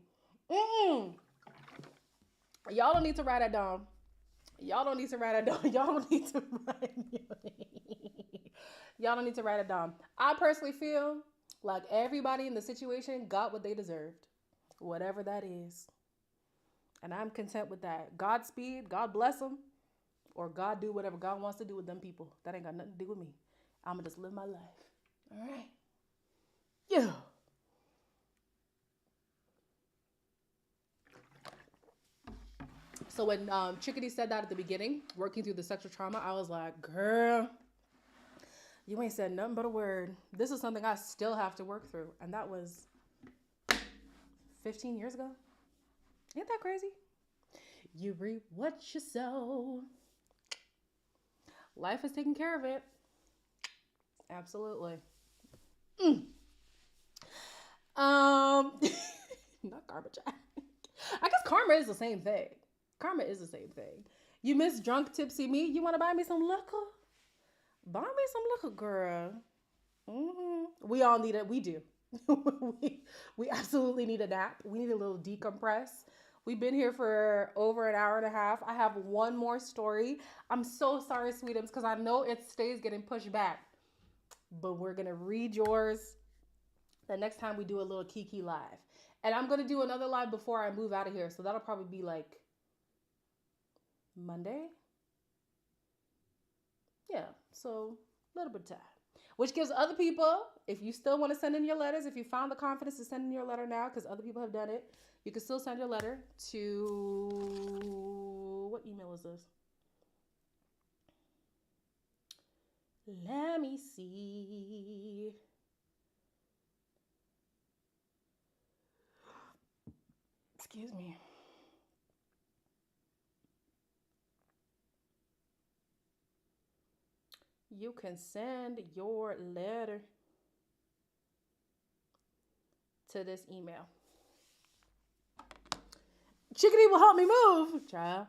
Y'all don't need to write that down. Y'all don't need to write it down. Y'all don't need to write Y'all don't need to write it down. I personally feel like everybody in the situation got what they deserved. Whatever that is. And I'm content with that. Godspeed, God bless them, or God do whatever God wants to do with them people. That ain't got nothing to do with me. I'm going to just live my life. All right? Yeah. So when Chickadee said that at the beginning, working through the sexual trauma, I was like, girl, you ain't said nothing but a word. This is something I still have to work through. And that was 15 years ago. Ain't that crazy? You reap what you sow. Life is taking care of it. Absolutely. Not garbage. I guess karma is the same thing. Karma is the same thing. You miss drunk, tipsy me. You want to buy me some liquor? Buy me some liquor, girl. We all need it. We do. we absolutely need a nap. We need a little decompress. We've been here for over an hour and a half. I have one more story. I'm so sorry, Sweetums, because I know it stays getting pushed back. But we're going to read yours the next time we do a little Kiki live. And I'm going to do another live before I move out of here. So that'll probably be like Monday. Yeah, so a little bit of time. Which gives other people, if you still want to send in your letters, if you found the confidence to send in your letter now, because other people have done it, you can still send your letter to, what email is this? Let me see. Excuse me. You can send your letter to this email. Chickadee will help me move, child.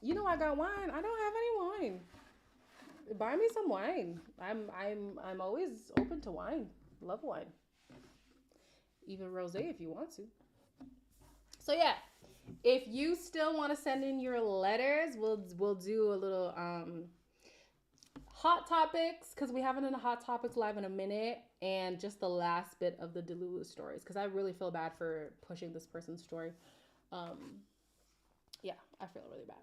You know I got wine. I don't have any wine. Buy me some wine. I'm always open to wine. Love wine. Even rosé if you want to. So yeah, if you still want to send in your letters, we'll do a little hot topics because we haven't done a hot topics live in a minute, and just the last bit of the Delulu stories because I really feel bad for pushing this person's story. Yeah, I feel really bad.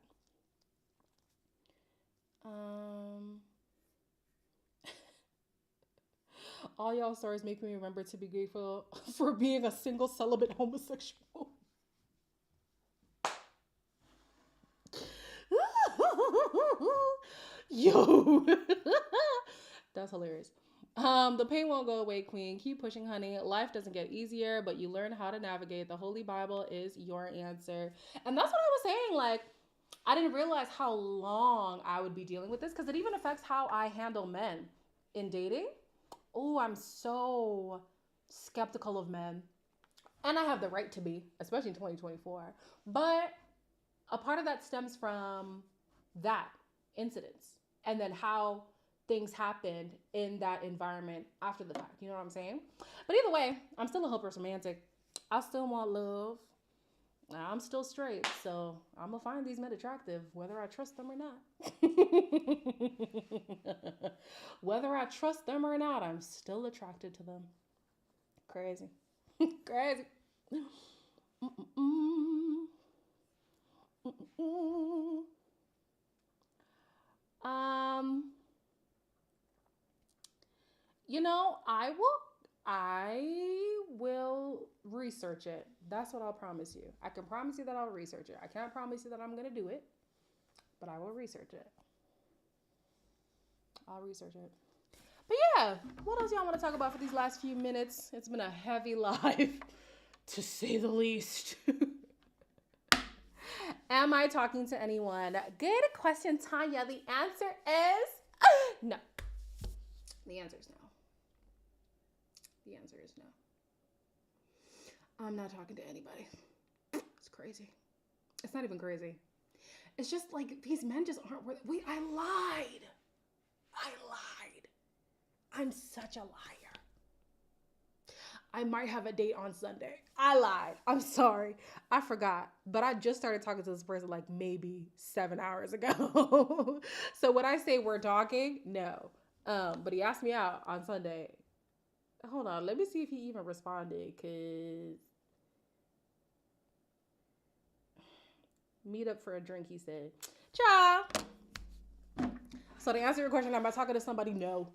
All y'all stories make me remember to be grateful for being a single celibate homosexual. Yo. That's hilarious. The pain won't go away, queen. Keep pushing, honey. Life doesn't get easier, but you learn how to navigate. The Holy Bible is your answer. And that's what I was saying. Like, I didn't realize how long I would be dealing with this because it even affects how I handle men in dating. Oh, I'm so skeptical of men. And I have the right to be, especially in 2024. But a part of that stems from that incidents and then how things happened in that environment after the fact. You know what I'm saying? But either way, I'm still a hopeless romantic. I still want love. I'm still straight, so I'm gonna find these men attractive, whether I trust them or not. Whether I trust them or not, I'm still attracted to them. Crazy. Crazy. Mm-mm. Mm-mm. Um, I will research it. That's what I'll promise you. I can promise you that I'll research it. I can't promise you that I'm gonna do it, but I will research it. I'll research it. But yeah, what else y'all want to talk about for these last few minutes? It's been a heavy life, to say the least. Am I talking to anyone? Good question, Tanya. The answer is no. The answer is no. The answer is no. I'm not talking to anybody. It's crazy. It's not even crazy. It's just like these men just aren't worth it. I lied. I'm such a liar. I might have a date on Sunday. I lied. I'm sorry. I forgot. But I just started talking to this person like maybe 7 hours ago. So when I say we're talking, no. But he asked me out on Sunday. Hold on. Let me see if he even responded. Because meet up for a drink, he said. Ciao. So to answer your question, am I talking to somebody? No.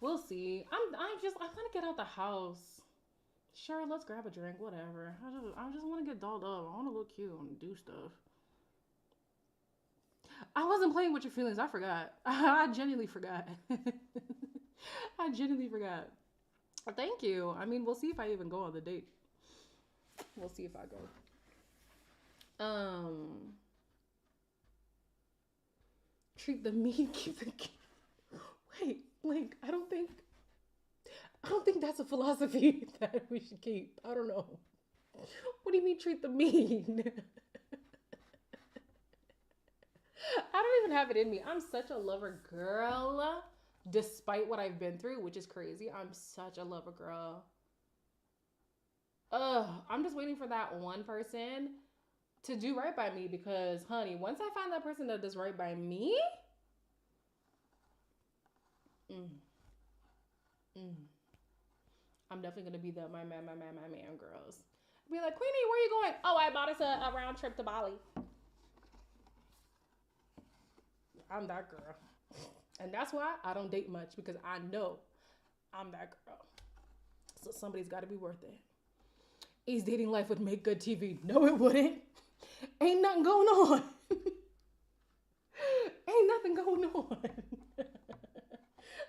We'll see. I want to get out the house. Sure, let's grab a drink, whatever. I just want to get dolled up. I want to look cute and do stuff. I wasn't playing with your feelings. I forgot. I genuinely forgot. I genuinely forgot. Thank you. I mean, we'll see if I even go on the date. We'll see if I go. Treat the mean, keep the... Wait, Blink, I don't think that's a philosophy that we should keep. I don't know. What do you mean treat the mean? I don't even have it in me. I'm such a lover girl, despite what I've been through, which is crazy. I'm such a lover girl. I'm just waiting for that one person to do right by me because, honey, once I find that person that does right by me, I'm definitely gonna be the my man girls. Be like, Queenie, where you going? Oh, I bought us a round trip to Bali. I'm that girl. And that's why I don't date much because I know I'm that girl. So somebody's got to be worth it. Is dating life would make good TV? No, it wouldn't. Ain't nothing going on. Ain't nothing going on.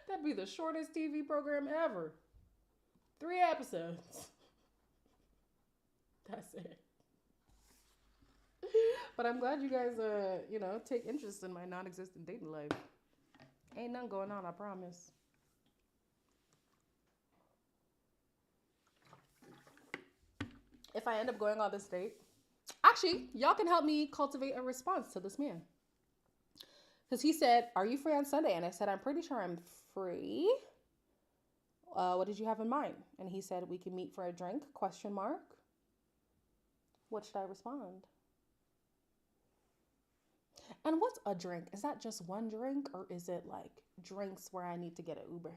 That'd be the shortest TV program ever. 3 episodes. That's it. But I'm glad you guys, take interest in my non-existent dating life. Ain't nothing going on, I promise. If I end up going on this date, actually, y'all can help me cultivate a response to this man. Because he said, are you free on Sunday? And I said, I'm pretty sure I'm free. What did you have in mind? And he said, we can meet for a drink, ? What should I respond? And what's a drink? Is that just one drink or is it like drinks where I need to get an Uber?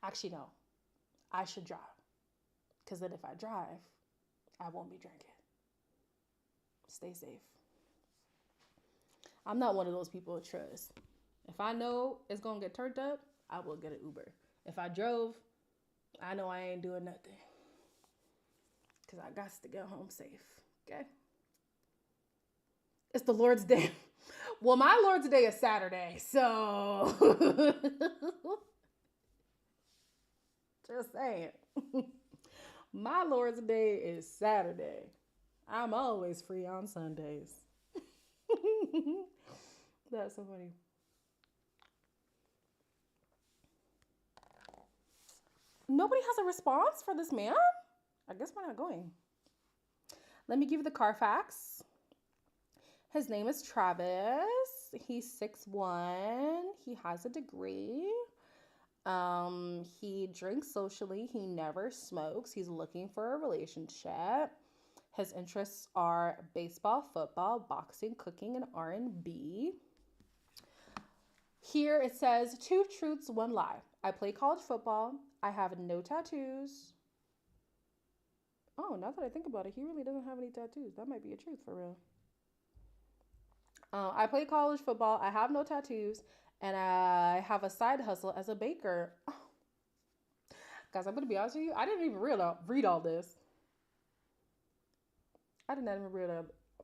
Actually, no. I should drive. Because then if I drive, I won't be drinking. Stay safe. I'm not one of those people who trust. If I know it's going to get turned up, I will get an Uber. If I drove, I know I ain't doing nothing. Because I got to get home safe. Okay? It's the Lord's Day. Well, my Lord's Day is Saturday, so just saying. My Lord's Day is Saturday. I'm always free on Sundays. That's so funny. Nobody has a response for this man? I guess we're not going. Let me give you the Carfax. His name is Travis. He's 6'1". He has a degree. He drinks socially. He never smokes. He's looking for a relationship. His interests are baseball, football, boxing, cooking, and R&B. Here it says 2 truths, 1 lie. I play college football. I have no tattoos. Oh, now that I think about it, he really doesn't have any tattoos. That might be a truth for real. I play college football. I have no tattoos. And I have a side hustle as a baker. Oh. Guys, I'm going to be honest with you. I didn't even read all this. I did not even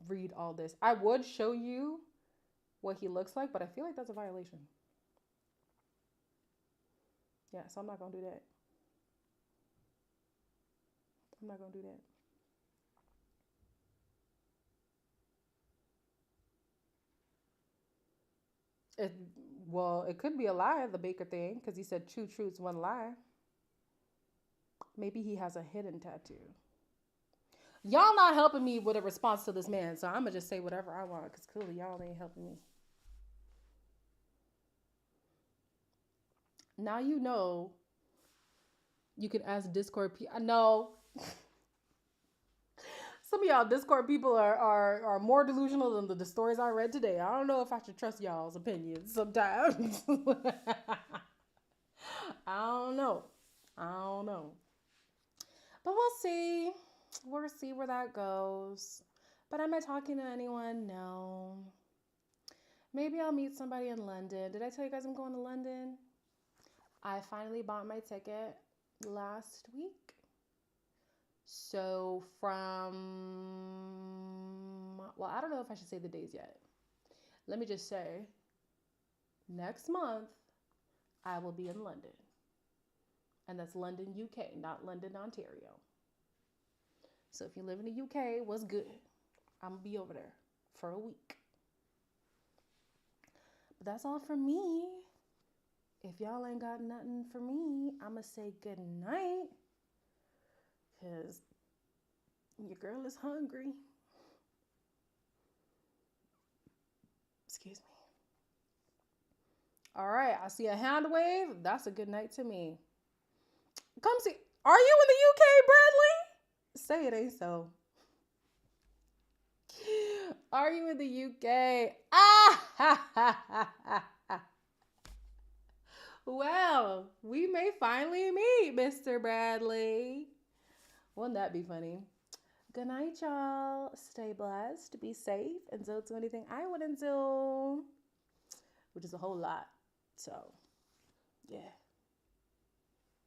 read all this. I would show you what he looks like, but I feel like that's a violation. Yeah, so I'm not going to do that. I'm not going to do that. It could be a lie, the baker thing, because he said 2 truths, 1 lie. Maybe he has a hidden tattoo. Y'all not helping me with a response to this man, so I'm going to just say whatever I want, because clearly y'all ain't helping me. Now you know you can ask Discord people. No. Some of y'all Discord people are more delusional than the stories I read today. I don't know if I should trust y'all's opinions sometimes. I don't know. But we'll see. We'll see where that goes. But am I talking to anyone? No. Maybe I'll meet somebody in London. Did I tell you guys I'm going to London? I finally bought my ticket last week. So I don't know if I should say the days yet. Let me just say, next month, I will be in London. And that's London, UK, not London, Ontario. So if you live in the UK, what's good? I'm going to be over there for a week. But that's all for me. If y'all ain't got nothing for me, I'm going to say good night. Because your girl is hungry. Excuse me. All right, I see a hand wave. That's a good night to me. Come see. Are you in the UK, Bradley? Say it ain't so. Are you in the UK? Well, we may finally meet, Mr. Bradley. Wouldn't that be funny? Good night, y'all. Stay blessed. Be safe. And don't do anything I wouldn't do. Which is a whole lot. So, yeah.